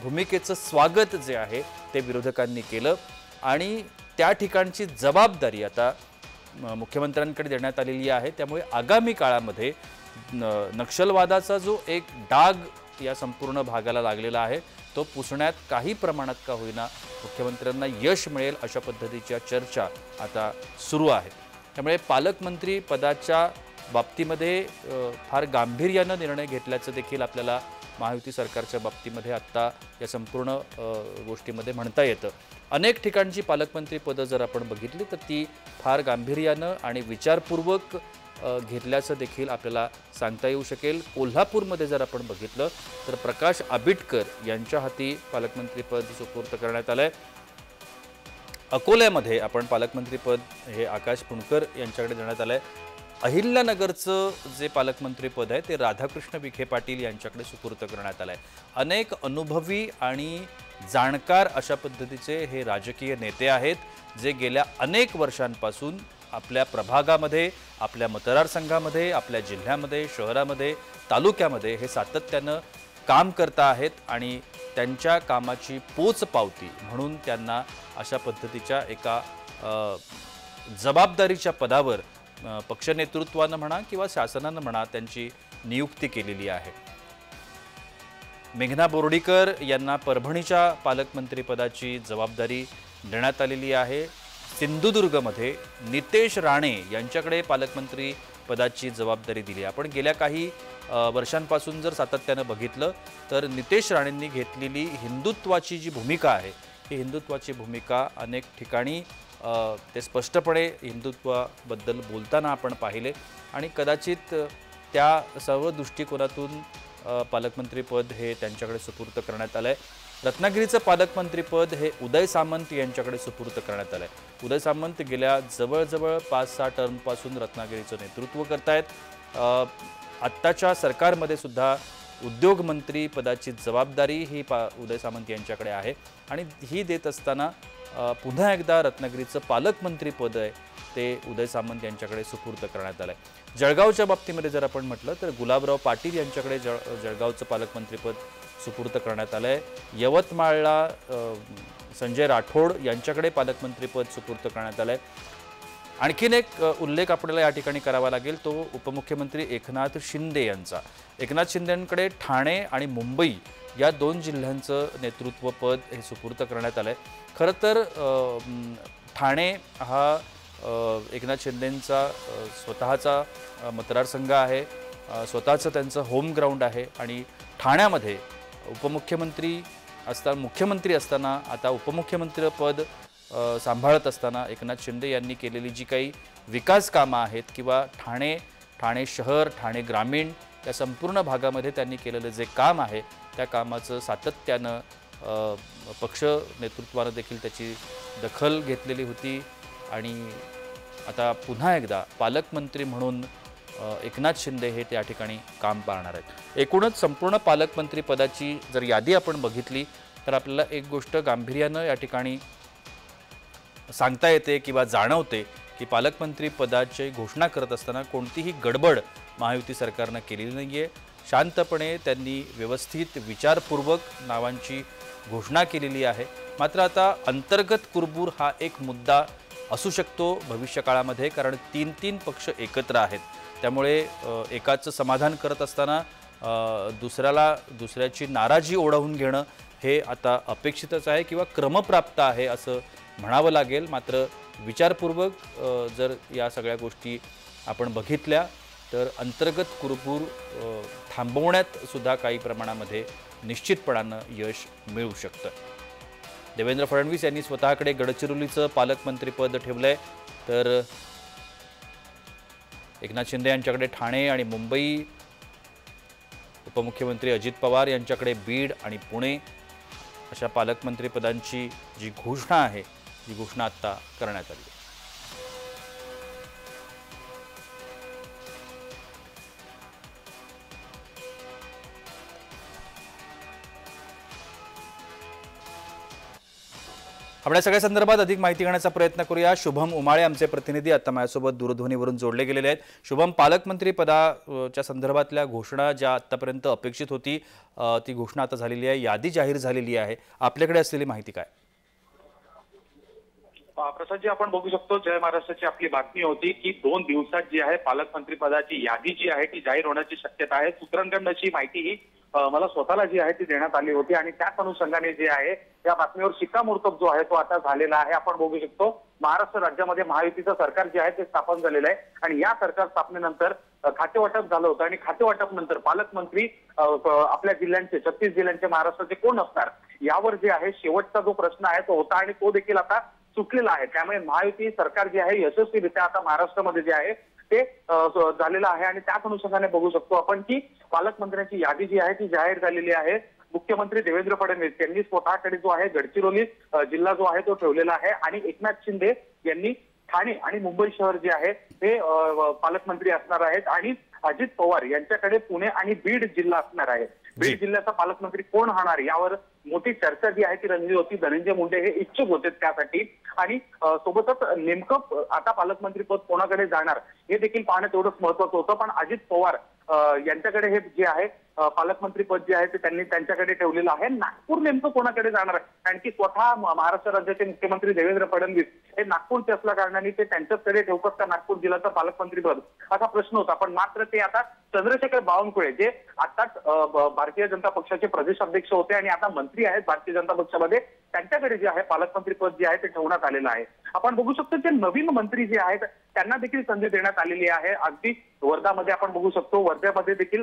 भूमिकेचं स्वागत जे आहे ते विरोधकांनी केलं आणि त्या ठिकाणची जबाबदारी आता मुख्यमंत्र्यांकडे देण्यात आलेली आहे. त्यामुळे आगामी काळामध्ये नक्षलवादाचा जो एक डाग या संपूर्ण भागाला लागलेला आहे तो पुसण्यात काही प्रमाणात का होईना मुख्यमंत्र्यांना यश मिळेल अशा पद्धतीच्या चर्चा आता सुरू आहेत. त्यामुळे पालकमंत्री पदाच्या बाबतीमध्ये फार गांभीर्यानं निर्णय घेतल्याचं देखील आपल्याला महायुती सरकारच्या बाबतीमध्ये आत्ता या संपूर्ण गोष्टीमध्ये म्हणता येतं. अनेक ठिकाणची पालकमंत्री पदं जर आपण बघितली तर ती फार गांभीर्यानं आणि विचारपूर्वक घेतल्याचं देखील आपल्याला सांगता येऊ शकेल. कोल्हापूरमध्ये जर आपण बघितलं तर प्रकाश आबिटकर यांच्या हाती पालकमंत्रीपद सुपूर्त करण्यात आलंय. अकोल्यामध्ये आपण पालकमंत्रीपद हे आकाश पुणकर यांच्याकडे देण्यात आलंय. अहिल्यानगरचं जे पालकमंत्रीपद आहे ते राधाकृष्ण विखे पाटील यांच्याकडे सुपूर्त करण्यात आलंय. अनेक अनुभवी आणि जाणकार अशा पद्धतीचे हे राजकीय नेते आहेत जे गेल्या अनेक वर्षांपासून आपल्या प्रभागामध्ये, आपल्या मतदारसंघामध्ये, आपल्या जिल्ह्यामध्ये, शहरामध्ये, तालुक्यामध्ये हे सातत्यानं काम करता आहेत आणि त्यांच्या कामाची पोचपावती म्हणून त्यांना अशा पद्धतीच्या एका जबाबदारीच्या पदावर पक्षनेतृत्वानं म्हणा किंवा शासनानं म्हणा त्यांची नियुक्ती केलेली आहे. मेघना बोर्डीकर यांना परभणीच्या पालकमंत्रीपदाची जबाबदारी देण्यात आलेली आहे. सिंधुदुर्गमध्ये नितेश राणे यांच्याकडे पालकमंत्री पदाची जबाबदारी दिली. आपण गेल्या काही वर्षांपासून जर सातत्यानं बघितलं तर नितेश राणेंनी घेतलेली हिंदुत्वाची जी भूमिका आहे ही हिंदुत्वाची भूमिका अनेक ठिकाणी ते स्पष्टपणे हिंदुत्वाबद्दल बोलताना आपण पाहिले आणि कदाचित त्या सर्व दृष्टिकोनातून पालकमंत्रीपद हे त्यांच्याकडे सुपूर्त करण्यात आलं आहे. रत्नागिरीचं पालकमंत्रीपद हे उदय सामंत यांच्याकडे सुपूर्त करण्यात आलं आहे. उदय सामंत गेल्या जवळजवळ 5-6 टर्मपासून रत्नागिरीचं नेतृत्व करतायत. आत्ताच्या सरकारमध्ये सुद्धा उद्योगमंत्री पदाची जबाबदारी ही उदय सामंत यांच्याकडे आहे आणि ही देत असताना पुन्हा एकदा रत्नागिरीचं पालकमंत्रीपद आहे ते उदय सामंत यांच्याकडे सुपूर्त करण्यात आलं आहे. जळगावच्या बाबतीमध्ये जर आपण म्हटलं तर गुलाबराव पाटील यांच्याकडे जळगावचं पालकमंत्रीपद सुपूर्त करण्यात आलं आहे. यवतमाळला संजय राठोड यांच्याकडे पालकमंत्रीपद सुपूर्त करण्यात आलं आहे. आणखीन एक उल्लेख आपल्याला या ठिकाणी करावा लागेल तो उपमुख्यमंत्री एकनाथ शिंदे यांचा. एकनाथ शिंदेंकडे ठाणे आणि मुंबई या 2 जिल्ह्यांचं नेतृत्वपद हे सुपूर्त करण्यात आलं आहे. खरं तर ठाणे हा एकनाथ शिंदेंचा स्वतःचा मतदारसंघ आहे, स्वतःचं त्यांचं होम ग्राउंड आहे आणि ठाण्यामध्ये मुख्यमंत्री असताना आता उपमुख्यमंत्रीपद सांभाळत असताना एकनाथ शिंदे यांनी केलेली जी काही विकास कामं आहेत किंवा ठाणे ठाणे शहर, ठाणे ग्रामीण या संपूर्ण भागामध्ये त्यांनी केलेलं जे काम आहे त्या कामाचं सातत्यानं पक्ष नेतृत्वानं देखील त्याची दखल घेतलेली होती आणि आता पुन्हा एकदा पालकमंत्री म्हणून एकनाथ शिंदे हे त्या ठिकाणी काम पाहणार आहेत। एकूणच संपूर्ण पालकमंत्री पदाची जर यादी आपण बघितली तर आपल्याला एक गोष्ट गांभीर्यानं या ठिकाणी सांगता येते किंवा जाणवते की पालकमंत्री पदाची घोषणा करत असताना कोणतीही गडबड महायुती सरकारनं केलेली नाही आहे। शांतपणे त्यांनी व्यवस्थित विचारपूर्वक नावांची घोषणा केलेली आहे। मात्र आता अंतर्गत कुरबूर हा एक मुद्दा असू शकतो भविष्यकाळामध्ये, कारण तीन पक्ष एकत्र आहेत। त्यामुळे एकाचं समाधान करत असताना दुसऱ्याची नाराजी ओढवून घेणं हे आता अपेक्षितच आहे किंवा क्रमप्राप्त आहे असं म्हणावं लागेल। मात्र विचारपूर्वक जर या सगळ्या गोष्टी आपण बघितल्या तर अंतर्गत कुरबूर थांबवण्यात सुद्धा काही प्रमाणामध्ये निश्चितपणानं यश मिळू शकतं। देवेंद्र फडणवीस यांनी स्वतःकडे गडचिरोलीचं पालकमंत्रीपद ठेवलंय, तर एकनाथ शिंदे यांच्याकडे ठाणे आणि मुंबई, उपमुख्यमंत्री अजित पवार यांच्याकडे बीड आणि पुणे अशा पालकमंत्रीपदांची जी घोषणा आहे जी घोषणा आता करण्यात आली आहे। आपण या सगळ्या संदर्भात अधिक माहिती घेण्याचा प्रयत्न करूया। शुभम उमाळे आमचे प्रतिनिधी आता माझ्यासोबत दूरध्वनीवरून जोडले गेलेले आहेत। शुभम, पालकमंत्री पदाच्या संदर्भातल्या घोषणा ज्या आतापर्यंत अपेक्षित होती ती घोषणा आता झालेली आहे, यादी जाहीर झालेली आहे, आपल्याकडे असलेली माहिती काय? प्रसादजी, आपण बघू शकतो जय महाराष्ट्राची आपली बातमी होती की 2 दिवसात जी आहे पालकमंत्री पदाची यादी जी आहे ती जाहीर होण्याची शक्यता आहे। सूत्रांकडून अशी माहिती ही मला स्वतःला जी आहे ती देण्यात आली होती आणि त्याच अनुषंगाने जे आहे या बातमीवर शिक्कामोर्तब जो आहे तो आता झालेला आहे। आपण बघू शकतो महाराष्ट्र राज्यामध्ये महायुतीचं सरकार जे आहे ते स्थापन झालेलं आहे आणि या सरकार स्थापनेनंतर खातेवाटप झालं होतं आणि खातेवाटप नंतर पालकमंत्री आपल्या जिल्ह्यांचे 36 जिल्ह्यांचे महाराष्ट्राचे कोण असणार यावर जे आहे शेवटचा जो प्रश्न आहे तो होता आणि तो देखील आता सुटलेला आहे। त्यामुळे महायुती सरकार जे आहे यशस्वीरित्या आता महाराष्ट्रामध्ये जे आहे ते झालेलं आहे आणि त्याच अनुषंगाने बघू शकतो आपण की पालकमंत्र्यांची यादी जी आहे ती जाहीर झालेली आहे। मुख्यमंत्री देवेंद्र फडणवीस यांनी स्वतःकडे जो आहे गडचिरोली जिल्हा जो आहे तो ठेवलेला आहे आणि एकनाथ शिंदे यांनी ठाणे आणि मुंबई शहर जे आहे ते पालकमंत्री असणार आहेत आणि अजित पवार यांच्याकडे पुणे आणि बीड जिल्हा असणार आहे। बीड जिल्ह्याचा पालकमंत्री कोण होणार यावर मोठी चर्चा जी आहे ती रंगली होती। धनंजय मुंडे हे इच्छुक होते त्यासाठी आणि सोबतच नेमकं आता पालकमंत्री पद कोणाकडे जाणार हे देखील पाहणं तेवढंच महत्वाचं होतं। पण अजित पवार यांच्याकडे हे जे आहे पालकमंत्री पद जे आहे ते त्यांनी त्यांच्याकडे ठेवलेलं आहे। नागपूर नेमकं कोणाकडे जाणार आहे, कारण की स्वतः महाराष्ट्र राज्याचे मुख्यमंत्री देवेंद्र फडणवीस हे नागपूरचे असल्या कारणाने ते त्यांच्याचकडे ठेवतात का नागपूर जिल्ह्याचं पालकमंत्री पद असा प्रश्न होता। पण मात्र ते आता चंद्रशेखर बावनकुळे जे आताच भारतीय जनता पक्षाचे प्रदेशाध्यक्ष होते आणि आता मंत्री आहेत भारतीय जनता पक्षामध्ये, त्यांच्याकडे जे आहे पालकमंत्री पद जे आहे ते ठेवण्यात आलेलं आहे। आपण बघू शकतो जे नवीन मंत्री जे आहेत त्यांना देखील संधी देण्यात आलेली आहे। अगदी वर्धामध्ये आपण बघू शकतो, वर्ध्यामध्ये देखील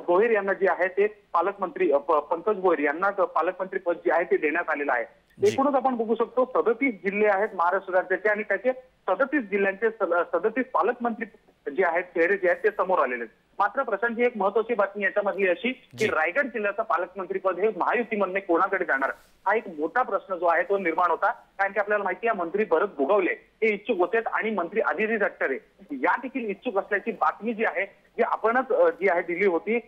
भोईर यांना जे आहे ते पालकमंत्री पंकज भोईर यांना पालकमंत्री पद जे आहे ते देण्यात आलेलं आहे। एकूणच आपण बघू शकतो 37 जिल्हे आहेत महाराष्ट्र राज्याचे आणि त्याचे 37 जिल्ह्यांचे 37 पालकमंत्री जे आहेत चेहरे जे आहेत ते समोर आलेले आहेत। मात्र प्रशांतची एक महत्वाची बातमी याच्यामधली अशी की रायगड जिल्ह्याचं पालकमंत्री पद हे महायुतीमधने कोणाकडे जाणार हा एक मोठा प्रश्न जो आहे तो निर्माण होता। कारण की आपल्याला माहिती आहे मंत्री भरत गोगावले हे इच्छुक होते आणि मंत्री आदिती तटकरे या देखील इच्छुक असल्याची बातमी जी आहे जी आपणच जी आहे दिली होती।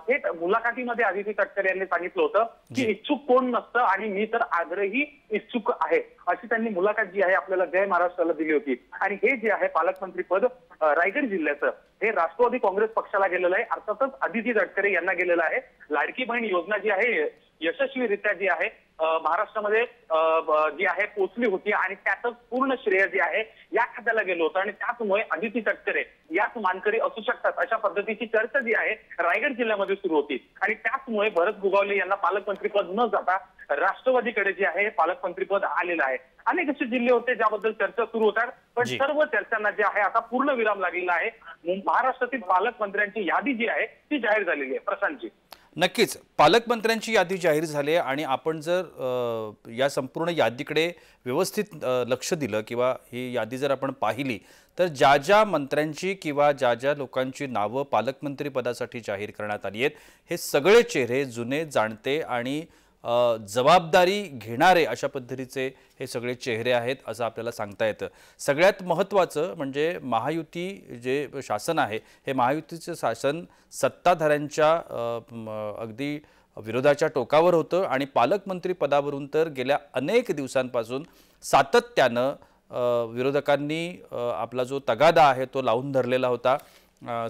थेट मुलाखतीमध्ये आदिती तटकरे यांनी सांगितलं होतं की इच्छुक कोण नसतं आणि मी तर आग्रही इच्छुक आहे अशी त्यांनी मुलाखत जी आहे आपल्याला जय महाराष्ट्राला दिली होती। आणि हे जे आहे पालकमंत्री पद रायगड जिल्ह्याचं हे राष्ट्रवादी काँग्रेस पक्षाला गेलेलं आहे, अर्थातच आदिती तटकरे यांना गेलेलं आहे। लाडकी बहीण योजना जी आहे यशस्वीरित्या जी आहे महाराष्ट्रामध्ये जी आहे पोहोचली होती आणि त्यातच पूर्ण श्रेय जे आहे या खात्याला गेलं होतं आणि त्याचमुळे आदिती तटकरे याच मानकरी असू शकतात अशा पद्धतीची चर्चा जी आहे रायगड जिल्ह्यामध्ये सुरू होती। आणि त्याचमुळे भरत गोगावले यांना पालकमंत्री पद न जाता राष्ट्रवादीकडे जे आहे पालकमंत्री पद आलेलं आहे। अनेक असे जिल्हे होते ज्याबद्दल चर्चा सुरू होतात, पण सर्व चर्चांना जे आहे आता पूर्ण विराम लागलेला आहे। महाराष्ट्रातील पालकमंत्र्यांची यादी जी आहे ती जाहीर झालेली आहे। प्रशांतजी, नक्कीच पालकमंत्र्यांची यादी जाहीर झाली आहे आणि आपण जर या संपूर्ण यादीकडे व्यवस्थित लक्ष दिलं किंवा ही यादी जर आपण पाहिली तर ज्या ज्या मंत्र्यांची किंवा ज्या ज्या लोकांची नावं पालकमंत्री पदासाठी जाहीर करण्यात आली आहेत हे सगळे चेहरे जुने जाणते आणि जबाबदारी घेणारे अशा पद्धतीचे हे सगळे चेहरे आहेत असं आपल्याला सांगता येतं। सगळ्यात महत्त्वाचं म्हणजे महायुती जे शासन आहे हे महायुतीचं शासन सत्ताधाऱ्यांच्या अगदी विरोधाच्या टोकावर होतं आणि पालकमंत्री पदावरून तर गेल्या अनेक दिवसांपासून सातत्यानं विरोधकांनी आपला जो तगादा आहे तो लावून धरलेला होता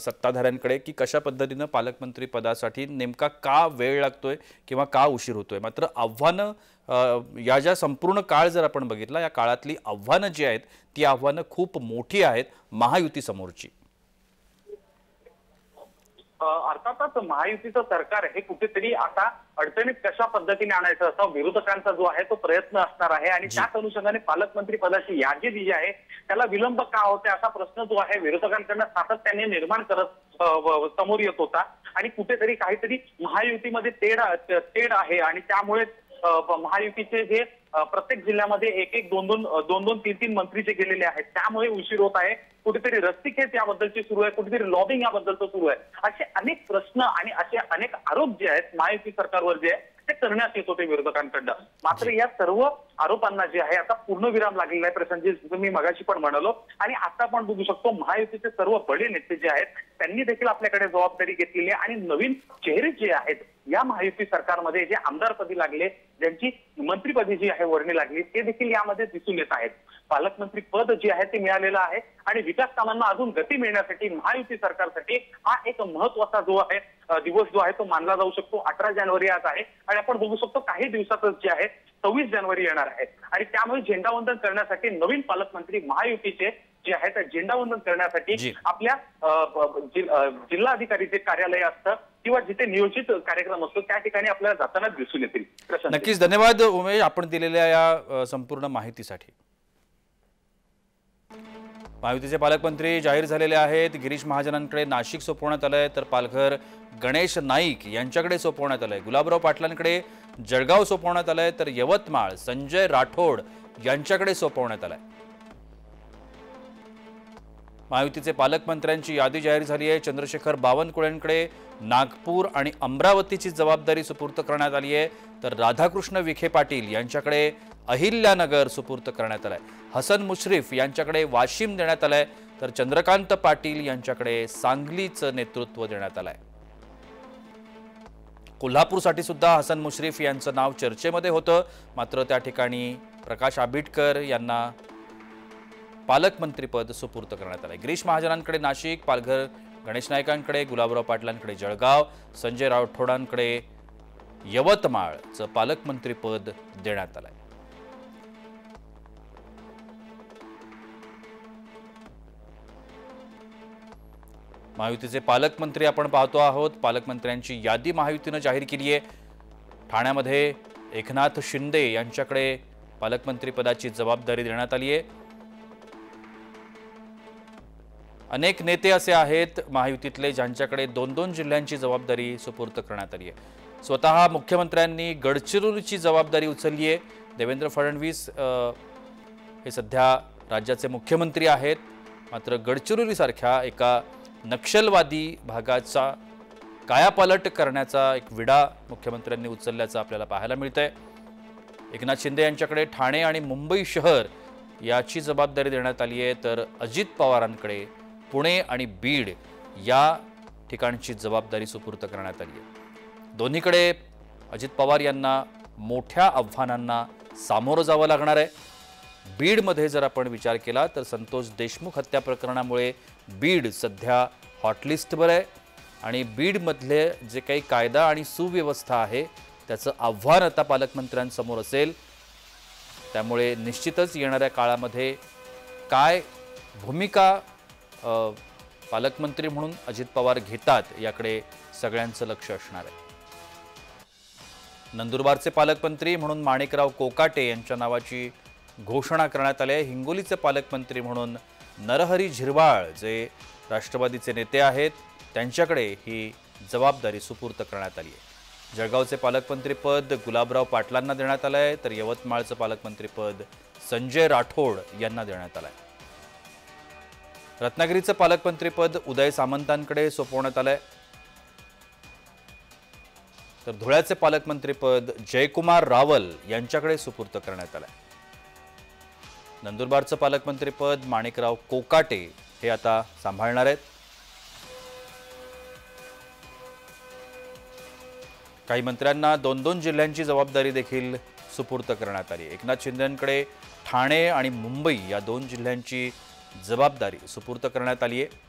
सत्ताधाऱ्यांकडे की कशा पद्धतीनं पालकमंत्री पदासाठी नेमका का वेळ लागतोय किंवा का उशीर होतोय। मात्र आव्हानं या ज्या संपूर्ण काळ जर आपण बघितला या काळातली आव्हानं जी आहेत ती आव्हानं खूप मोठी आहेत महायुती समोरची। अर्थातच महायुतीचं सरकार हे कुठेतरी आता अडचणीत कशा पद्धतीने आणायचं असा विरोधकांचा जो आहे तो प्रयत्न असणार आहे आणि त्याच अनुषंगाने पालकमंत्री पदाची यादी जी आहे त्याला विलंब का होते असा प्रश्न जो आहे विरोधकांकडून सातत्याने निर्माण करत समोर येत होता आणि कुठेतरी काहीतरी महायुतीमध्ये तेढ आहे आणि त्यामुळे महायुतीचे जे प्रत्येक जिल्ह्यामध्ये एक दोन तीन मंत्री जे गेलेले आहेत त्यामुळे उशीर होत आहे। कुठेतरी रस्सीखेच याबद्दलची सुरू आहे, कुठेतरी लॉबिंग याबद्दलचं सुरू आहे। असे अनेक प्रश्न आणि असे अनेक आरोप जे आहेत महायुती सरकारवर जे आहे ते करण्यात येत होते विरोधकांकडनं। मात्र या सर्व आरोपांना जे आहे आता पूर्णविराम लागलेला आहे प्रशांत, मी मगाशी पण म्हणालो आणि आता आपण बघू शकतो महायुतीचे सर्व बडे नेते जे आहेत त्यांनी देखील आपल्याकडे जबाबदारी घेतलेली आहे आणि नवीन चेहरे जे आहेत या महायुती सरकारमध्ये जे आमदारपदी लागले ज्यांची मंत्रीपदी जी आहे वर्णी लागली ते देखील यामध्ये दिसून येत आहेत। पालकमंत्री पद जे आहे ते मिळालेलं आहे आणि विकास कामांना अजून गती मिळण्यासाठी महायुती सरकारसाठी हा एक महत्वाचा जो आहे दिवस जो आहे तो मानला जाऊ शकतो। 18 जानेवारी आज आहे आणि आपण बघू शकतो काही दिवसातच जे आहे 26 जानेवारी येणार आहे आणि त्यामुळे झेंडावंदन करण्यासाठी नवीन पालकमंत्री महायुतीचे जे आहेत झेंडावंदन करण्यासाठी आपल्या जिल्हा अधिकारीचे कार्यालय असतं किंवा जिथे नियोजित कार्यक्रम असतो त्या ठिकाणी आपल्याला जाताना दिसून येतील। नक्कीच धन्यवाद उमेश आपण दिलेल्या या संपूर्ण माहितीसाठी। महायुतीचे पालकमंत्री जाहीर झालेले आहेत। गिरीश महाजनांकडे नाशिक सोपवण्यात आलंय तर पालघर गणेश नाईक यांच्याकडे सोपवण्यात आलंय। गुलाबराव पाटलांकडे जळगाव सोपवण्यात आलंय तर यवतमाळ संजय राठोड यांच्याकडे सोपवण्यात आलंय। महायुतीचे पालकमंत्र्यांची यादी जाहीर झाली आहे। चंद्रशेखर बावनकुळेंकडे नागपूर आणि अमरावतीची जबाबदारी सुपूर्द करण्यात आली आहे तर राधाकृष्ण विखे पाटील यांच्याकडे अहिल्यानगर सुपूर्द करण्यात आलाय। हसन मुश्रीफ यांच्याकडे वाशिम देण्यात आलाय तर चंद्रकांत पाटील यांच्याकडे सांगलीचं नेतृत्व देण्यात आलंय। कोल्हापूरसाठी सुद्धा हसन मुश्रीफ यांचं नाव चर्चेमध्ये होतं मात्र त्या ठिकाणी प्रकाश आंबेडकर यांना पालकमंत्रीपद सुपूर्द करण्यात आलंय। गिरीश महाजनांकडे नाशिक, पालघर गणेश नाईकांकडे, गुलाबराव पाटलांकडे जळगाव, संजय राठोडांकडे यवतमाळचं पालकमंत्रीपद देण्यात आलंय। महायुतीचे पालकमंत्री आपण पाहतो आहोत। पालकमंत्र्यांची यादी महायुतीनं जाहीर केली आहे। ठाण्यामध्ये एकनाथ शिंदे यांच्याकडे पालकमंत्री पदाची जबाबदारी देण्यात आली आहे। अनेक नेते असे आहेत महायुतीतले ज्यांच्याकडे 2-2 जिल्ह्यांची जबाबदारी सुपूर्द करण्यात आली आहे। स्वतः मुख्यमंत्र्यांनी गडचिरोलीची जबाबदारी उचलली आहे। देवेंद्र फडणवीस हे सध्या राज्याचे मुख्यमंत्री आहेत मात्र गडचिरोलीसारख्या एका नक्षलवादी भागाचा कायापालट करण्याचा एक विडा मुख्यमंत्र्यांनी उचलल्याचं आपल्याला पाहायला मिळतंय। एकनाथ शिंदे यांच्याकडे ठाणे आणि मुंबई शहर याची जबाबदारी देण्यात आली आहे तर अजित पवारांकडे पुणे आणि बीड या ठिकाणची जबाबदारी सुपूर्द करण्यात आली आहे। दोन्हीकडे अजित पवार यांना मोठ्या आव्हानांना सामोरं जावं लागणार आहे। बीडमध्ये जर आपण विचार केला तर संतोष देशमुख हत्या प्रकरणामुळे बीड सध्या हॉटलिस्टवर आहे आणि बीडमधले जे काही कायदा आणि सुव्यवस्था आहे त्याचं आव्हान आता पालकमंत्र्यांसमोर असेल। त्यामुळे निश्चितच येणाऱ्या काळामध्ये काय भूमिका पालकमंत्री म्हणून अजित पवार घेतात याकडे सगळ्यांचं लक्ष असणार आहे। नंदुरबारचे पालकमंत्री म्हणून माणिकराव कोकाटे यांच्या नावाची घोषणा करण्यात आली आहे। हिंगोलीचे पालकमंत्री म्हणून नरहरी झिरवाळ जे राष्ट्रवादीचे नेते आहेत त्यांच्याकडे ही जबाबदारी सुपूर्द करण्यात आली आहे। जळगावचे पालकमंत्रीपद गुलाबराव पाटलांना देण्यात आलंय, तर यवतमाळचं पालकमंत्रीपद संजय राठोड यांना देण्यात आलंय. रत्नागिरीचं पालकमंत्रीपद उदय सामंतांकडे सोपवण्यात आलंय, तर धुळ्याचे पालकमंत्रीपद जयकुमार रावल यांच्याकडे सुपूर्त करण्यात आलंय. नंदुरबारचं पालकमंत्रीपद माणिकराव कोकाटे हे आता सांभाळणार आहेत. काही मंत्र्यांना 2-2 जिल्ह्यांची जबाबदारी देखील सुपूर्त करण्यात आली. एकनाथ शिंदेंकडे ठाणे आणि मुंबई या 2 जिल्ह्यांची जबाबदारी सुपूर्त करण्यात आली आहे.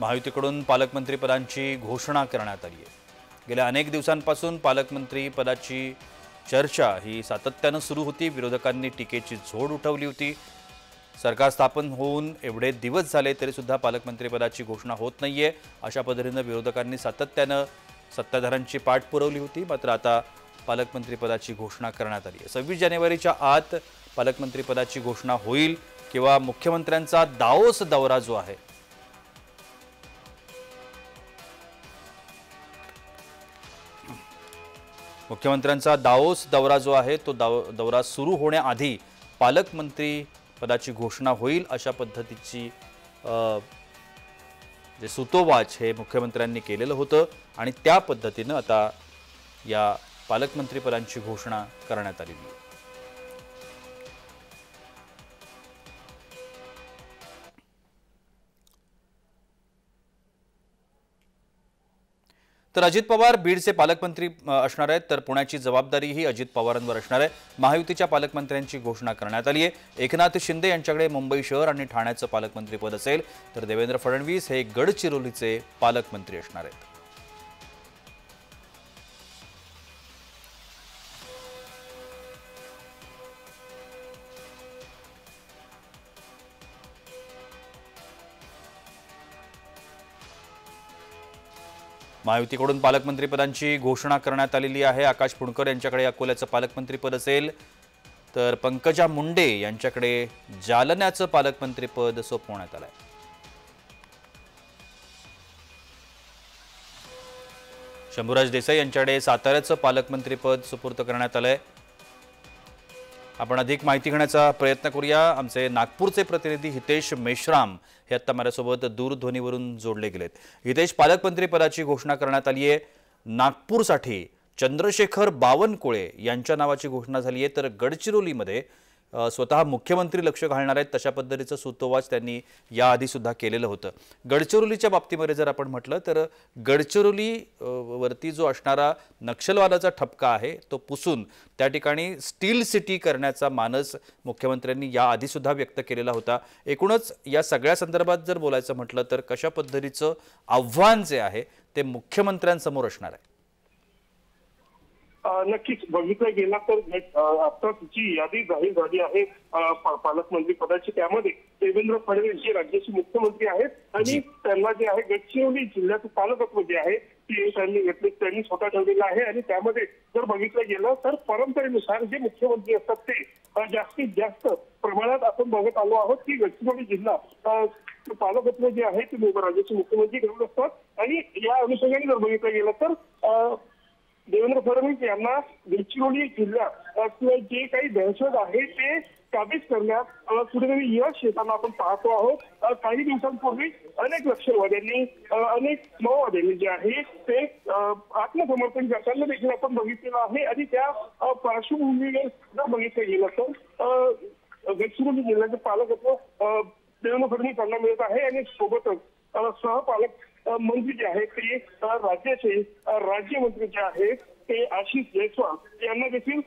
महायुतीकडून पालकमंत्रीपदांची घोषणा करण्यात आली आहे. गेल्या अनेक दिवसांपासून पालकमंत्री पदाची चर्चा ही सातत्यानं सुरू होती. विरोधकांनी टीकेची झोड उठवली होती. सरकार स्थापन होऊन एवढे दिवस झाले तरी सुद्धा पालकमंत्रीपदाची घोषणा होत नाहीये, अशा पद्धतीनं विरोधकांनी सातत्यानं सत्ताधाऱ्यांची पाठ पुरवली होती. मात्र आता पालकमंत्रीपदाची घोषणा करण्यात आली आहे. 26 जानेवारीच्या आत पालकमंत्रीपदाची घोषणा होईल किंवा मुख्यमंत्र्यांचा दाओस दौरा जो आहे मुख्यमंत्र्यांचा दाओस दौरा जो आहे तो दौरा सुरू होण्याआधी पालकमंत्री पदाची घोषणा होईल, अशा पद्धतीची जे सूतोवाच हे मुख्यमंत्र्यांनी केलेलं होतं आणि त्या पद्धतीनं आता या पालकमंत्री पदांची घोषणा करण्यात आलेली आहे. तर अजित पवार बीडचे पालकमंत्री असणार आहेत, तर पुण्याची जबाबदारीही अजित पवारांवर असणार आहे. महायुतीच्या पालकमंत्र्यांची घोषणा करण्यात आली आहे. एकनाथ शिंदे यांच्याकडे मुंबई शहर आणि ठाण्याचं पालकमंत्रीपद असेल, तर देवेंद्र फडणवीस हे गडचिरोलीचे पालकमंत्री असणार आहेत. महायुतीकडून पालकमंत्रीपदांची घोषणा करण्यात आलेली आहे. आकाश फुंडकर यांच्याकडे अकोल्याचं पालकमंत्रीपद असेल, तर पंकजा मुंडे यांच्याकडे जालन्याचं पालकमंत्रीपद सोपवण्यात आलंय. शंभूराज देसाई यांच्याकडे साताऱ्याचं पालकमंत्रीपद सुपूर्त करण्यात आलंय. आपण अधिक माहिती घेण्याचा प्रयत्न करूया. आमचे नागपूरचे प्रतिनिधी हितेश मेश्राम हे आता माझ्यासोबत दूरध्वनीवरून जोडले गेलेत. हितेश, पालकमंत्री पदाची घोषणा करण्यात आली आहे. नागपूरसाठी चंद्रशेखर बावनकुळे यांच्या नावाची घोषणा झाली आहे, तर गडचिरोलीमध्ये स्वतः मुख्यमंत्री लक्ष घालणार आहेत तशा पद्धतीचं सूतोवाच त्यांनी याआधी सुद्धा केलेलं होतं. गडचिरोलीच्या बाबतीमध्ये जर आपण म्हटलं तर गडचिरोली वरती जो असणारा नक्षलवादाचा ठपका आहे तो पुसून त्या ठिकाणी स्टील सिटी करण्याचा मानस मुख्यमंत्र्यांनी याआधी सुद्धा व्यक्त केलेला होता. एकूणच या सगळ्या संदर्भात जर बोलायचं म्हटलं तर कशा पद्धतीचं आव्हान जे आहे ते मुख्यमंत्र्यांसमोर असणार आहे? नक्कीच बघितलं गेला तर आता जी यादी जाहीर झाली आहे पालकमंत्री पदाची, त्यामध्ये देवेंद्र फडणवीस जे राज्याचे मुख्यमंत्री आहेत आणि त्यांना जे आहे गडचिरोली जिल्ह्याचं पालकत्व जे आहे ते त्यांनी स्वतः ठेवलेलं आहे. आणि त्यामध्ये जर बघितलं गेलं तर परंपरेनुसार जे मुख्यमंत्री असतात ते जास्तीत जास्त प्रमाणात आपण बघत आलो आहोत की गडचिरोली जिल्हा पालकत्व जे आहे ते राज्याचे मुख्यमंत्री घेऊन असतात. आणि या अनुषंगाने जर बघितलं गेलं तर देवेंद्र फडणवीस यांना गडचिरोली जिल्ह्यात जे काही दहशत आहे ते काबीज करण्यात कुठेतरी यश येताना आपण पाहतो आहोत. काही दिवसांपूर्वी अनेक नक्षलवाद्यांनी अनेक माओवाद्यांनी जे आहे ते आत्मसमर्पण करताना देखील आपण बघितलेलं आहे. आणि त्या पार्श्वभूमीवर जर बघितलं गेलं तर गडचिरोली जिल्ह्याचे पालकत्व देवेंद्र फडणवीस यांना मिळत आहे. आणि सोबतच सहपालक मंत्री जे आहेत ते राज्याचे राज्यमंत्री जे आहेत ते आशिष जयस्वाल यांना देखील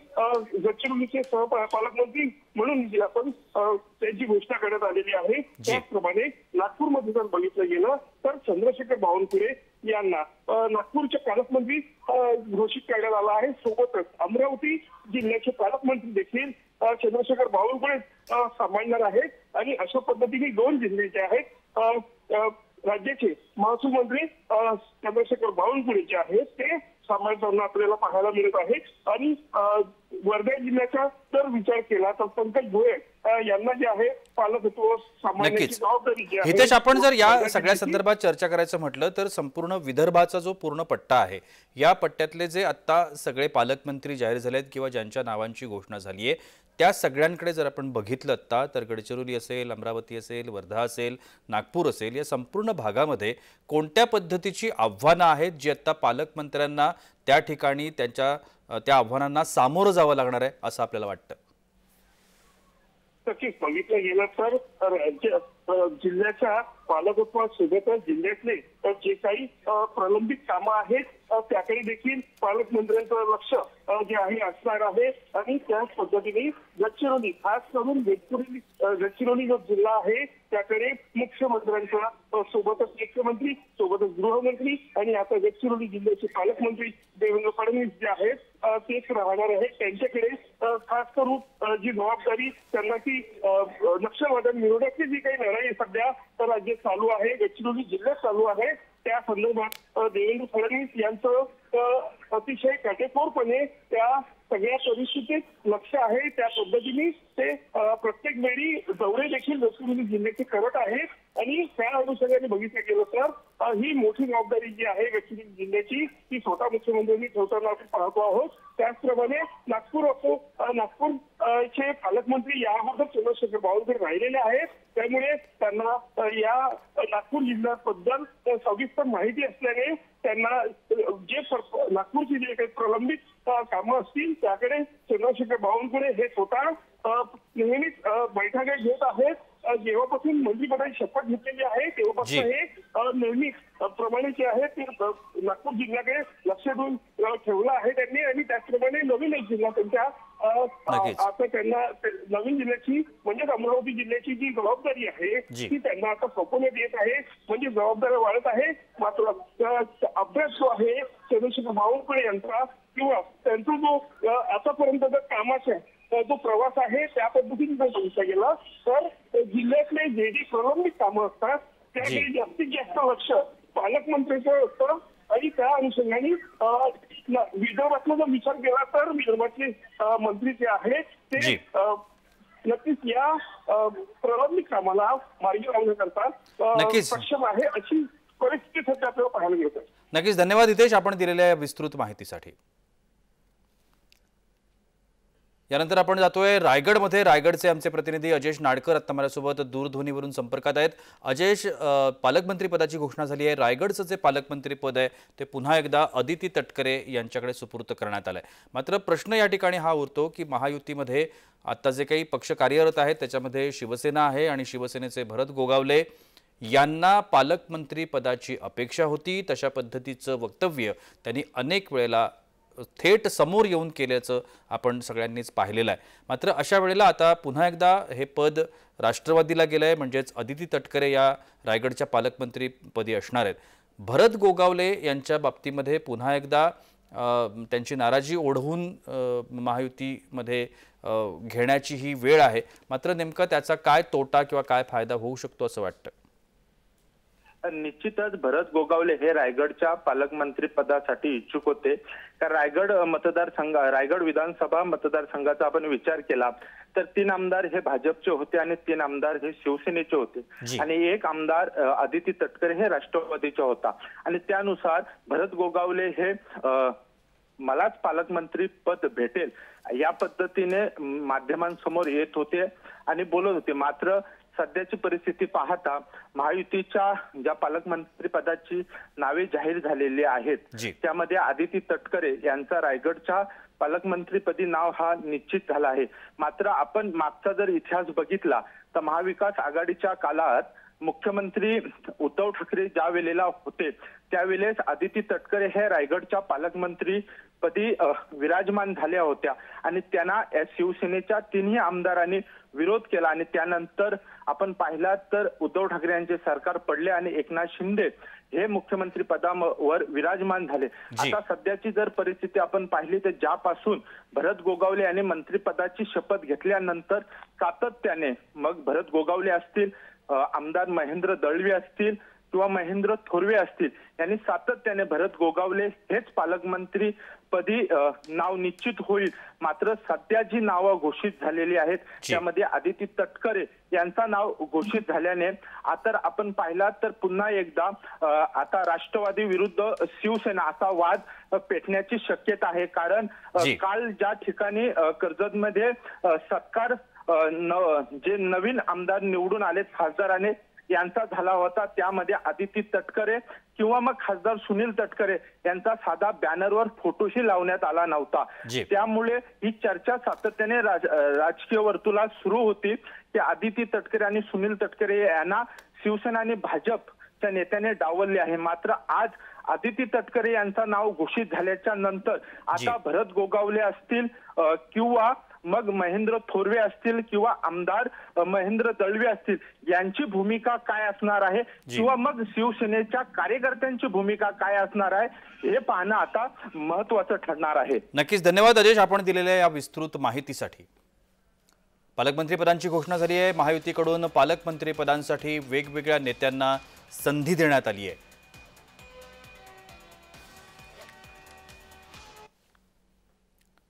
गडचिरोलीचे सहपालकमंत्री म्हणून आपण त्यांची घोषणा करण्यात आलेली आहे. त्याचप्रमाणे नागपूरमध्ये जर बघितलं गेलं तर चंद्रशेखर बावनकुळे यांना नागपूरचे पालकमंत्री घोषित करण्यात आला आहे. सोबतच अमरावती जिल्ह्याचे पालकमंत्री देखील चंद्रशेखर बावनकुळे सांभाळणार आहेत. आणि अशा पद्धतीने 2 जिल्हे जे आहेत राज्याचे महसूल मंत्री चंद्रशेखर बावनकुळे जे आहेत ते सांभाळताना आपल्याला पाहायला मिळत आहे. आणि वर्धा जिल्ह्याचा जर विचार केला तर पंकज भुळे यांना जे आहे पालकत्व सांभाळण्याची नक्कीच. जबाबदारी जी आहे हितेश, आपण जर या वर्धा सगळ्या जिल्ह्याची संदर्भात चर्चा करायचं म्हटलं तर संपूर्ण विदर्भाचा जो पूर्ण पट्टा आहे, या पट्ट्यातले जे आता सगळे पालकमंत्री जाहीर झालेत किंवा ज्यांच्या नावांची घोषणा झाली आहे, त्या सगळ्यांकडे जर आपण बघितलं आता तर गडचिरोली असेल, अमरावती असेल, वर्धा असेल, नागपूर असेल, या संपूर्ण भागामध्ये कोणत्या पद्धतीची आव्हानं आहेत जी आता पालकमंत्र्यांना त्या ठिकाणी त्या आव्हानांना सामोरं जावं लागणार आहे असं आपल्याला वाटतं? नक्कीच बघितलं गेलं तर राज्य जिल्ह्याच्या पालकत्वासोबतच जिल्ह्यातले जे काही प्रलंबित कामं आहेत त्याकडे देखील पालकमंत्र्यांचं लक्ष जे आहे असणार आहे आणि त्याच पद्धतीने गडचिरोली, खास करून गडचिरोली जो जिल्हा आहे त्याकडे मुख्यमंत्र्यांचा सोबतच मुख्यमंत्री सोबतच गृहमंत्री आणि आता गडचिरोली जिल्ह्याचे पालकमंत्री देवेंद्र फडणवीस जे आहेत तेच राहणार आहेत. त्यांच्याकडे खास करून जी जबाबदारी त्यांना ती नक्षलवाद्यांविरोधातली विरोधातली जी काही लढाई सध्या राज्यात चालू आहे, गडचिरोली जिल्ह्यात चालू आहे, त्या संदर्भात देवेंद्र फडणवीस यांचं अतिशय काटेकोरपणे त्या सगळ्या परिस्थितीत लक्ष आहे. त्या पद्धतीने ते प्रत्येक वेळी दौरे देखील गडचिरोली जिल्ह्याचे करत आहेत आणि त्या अनुषंगाने बघितलं गेलं तर ही मोठी जबाबदारी जी आहे गडचिरोली जिल्ह्याची ती स्वतः मुख्यमंत्र्यांनी ठेवताना आपण पाहतो आहोत. त्याचप्रमाणे नागपूरचे पालकमंत्री या अगोदर चंद्रशेखर बावनकुळे राहिलेले आहेत, त्यामुळे त्यांना या नागपूर जिल्ह्याबद्दल सविस्तर माहिती असल्याने त्यांना जे नागपूरची जे काही प्रलंबित कामं असतील त्याकडे चंद्रशेखर बावनकुळे हे स्वतः नेहमीच बैठका घेत आहेत. जेव्हापासून मंत्रिपदाची शपथ घेतलेली आहे तेव्हापासून हे नेहमी प्रमाणे जे आहे ते नागपूर जिल्ह्याकडे लक्ष देऊन ठेवलं आहे त्यांनी आणि त्याचप्रमाणे नवीन एक जिल्हा त्यांच्या आता त्यांना नवीन जिल्ह्याची म्हणजे अमरावती जिल्ह्याची जी जबाबदारी आहे ती त्यांना आता सोपवण्यात येत आहे. म्हणजे जबाबदाऱ्या वाढत आहे. मात्र अभ्यास जो आहे चंद्रशेखर बावनकुळे यांचा किंवा त्यांचा जो आतापर्यंतचा कामाचा जो प्रवास आहे त्या पद्धतीने जर बघितला गेला तर जिल्ह्यातले जे प्रलंबित कामं असतात त्याकडे जास्तीत जास्त लक्ष पालकमंत्र्यांचं असतं आणि त्या अनुषंगाने विदर्भातला जर विचार केला तर विदर्भातले मंत्री जे आहेत ते नक्कीच या प्रलंबित कामाला मार्गी लावण्याकरता सक्षम आहे अशी परिस्थिती सध्या आपल्याला पाहायला मिळते. नक्कीच धन्यवाद हितेश आपण दिलेल्या विस्तृत माहितीसाठी. यानंतर आपण जातोय रायगडमध्ये. रायगडचे आमचे प्रतिनिधी अजयेश नाडकर आता माझ्यासोबत दूरध्वनीवरून संपर्कात आहेत. अजयेश, पालकमंत्री पदाची घोषणा झाली आहे. रायगडचं जे पालकमंत्री पद आहे ते पुन्हा एकदा अदिती तटकरे यांच्याकडे सुपूर्द करण्यात आलंय. मात्र प्रश्न या ठिकाणी हा उरतो की महायुतीमध्ये आता जे काही पक्ष कार्यरत आहेत त्याच्यामध्ये शिवसेना आहे आणि शिवसेनेचे भरत गोगावले यांना पालकमंत्री पदाची अपेक्षा होती. तशा पद्धतीचं वक्तव्य त्यांनी अनेक वेळेला थेट समोर येऊन केल्याचं आपण सगळ्यांनीच पाहिलेलं आहे. मात्र अशा वेळेला आता पुन्हा एकदा हे पद राष्ट्रवादीला गेलं आहे, म्हणजेच अदिती तटकरे या रायगडच्या पालकमंत्रीपदी असणार आहेत. भरत गोगावले यांच्या बाबतीमध्ये पुन्हा एकदा त्यांची नाराजी ओढवून महायुतीमध्ये घेण्याची ही वेळ आहे. मात्र नेमका त्याचा काय तोटा किंवा काय फायदा होऊ शकतो असं वाटतं? निश्चितच भरत गोगावले हे रायगडच्या पालकमंत्री पदासाठी इच्छुक होते. कारण रायगड विधानसभा मतदारसंघाचा आपण विचार केला तर 3 आमदार हे भाजपचे होते आणि 3 आमदार हे शिवसेनेचे होते आणि 1 आमदार अदिती तटकरे हे राष्ट्रवादीचा होता. आणि त्यानुसार भरत गोगावले हे मलाच पालकमंत्री पद भेटेल या पद्धतीने माध्यमांसमोर येत होते आणि बोलत होते. मात्र सध्याची परिस्थिती पाहता महायुतीच्या ज्या पालकमंत्री पदाची नावे जाहीर झालेली आहेत त्यामध्ये अदिती तटकरे यांचा रायगडच्या पालकमंत्रीपदी नाव हा निश्चित झाला आहे. मात्र आपण मागचा जर इतिहास बघितला तर महाविकास आघाडीच्या काळात मुख्यमंत्री उद्धव ठाकरे ज्या वेळेला होते त्यावेळेस अदिती तटकरे हे रायगडच्या पालकमंत्री पदी विराजमान झाल्या होत्या आणि त्यांना शिवसेनेच्या 3ही आमदारांनी विरोध केला आणि त्यानंतर आपण पाहिला तर उद्धव ठाकरे यांचे सरकार पडले आणि एकनाथ शिंदे हे मुख्यमंत्री पदावर विराजमान झाले. आता सध्याची जर परिस्थिती आपण पाहिली तर ज्यापासून भरत गोगावले यांनी मंत्रिपदाची शपथ घेतल्यानंतर सातत्याने मग भरत गोगावले असतील, आमदार महेंद्र दळवी असतील किंवा महेंद्र थोरवे असतील यांनी सातत्याने भरत गोगावले हेच पालकमंत्री पदी नाव निश्चित होईल। मात्र सध्या जी नावं घोषित झालेली आहेत त्यामध्ये आदिती तटकरे यांचं नाव घोषित झाल्याने आता आपण पाहिला तर पुन्हा एकदा आता राष्ट्रवादी विरुद्ध शिवसेना असा वाद पेटण्याची शक्यता आहे। कारण काल ज्या ठिकाणी कर्जतमध्ये सत्कार जे नवीन आमदार निवडून आले खासदाराने यांचा झाला होता त्यामध्ये आदिती तटकरे किंवा मग खासदार सुनील तटकरे यांचा साधा बॅनरवर फोटोही लावण्यात आला नव्हता। त्यामुळे ही चर्चा सातत्याने राजकीय वर्तुळात सुरू होती की आदिती तटकरे आणि सुनील तटकरे यांना शिवसेना आणि भाजपच्या नेत्याने डावलले आहे। मात्र आज आदिती तटकरे यांचं नाव घोषित झाल्याच्या नंतर आता भरत गोगावले असतील किंवा मग महेंद्र थोरवे असतील किंवा आमदार महेंद्र दळवे असतील यांची भूमिका काय असणार आहे किंवा मग शिवसेनेच्या कार्यकर्त्यांची भूमिका काय असणार आहे हे पाहणं आता महत्त्वाचं ठरणार आहे। नक्कीच धन्यवाद अजेश आपण दिलेल्या या विस्तृत माहितीसाठी। पालकमंत्रीपदांची घोषणा झाली आहे। महायुतीकडून पालकमंत्रीपदांसाठी वेगवेगळ्या नेत्यांना संधी देण्यात आली आहे।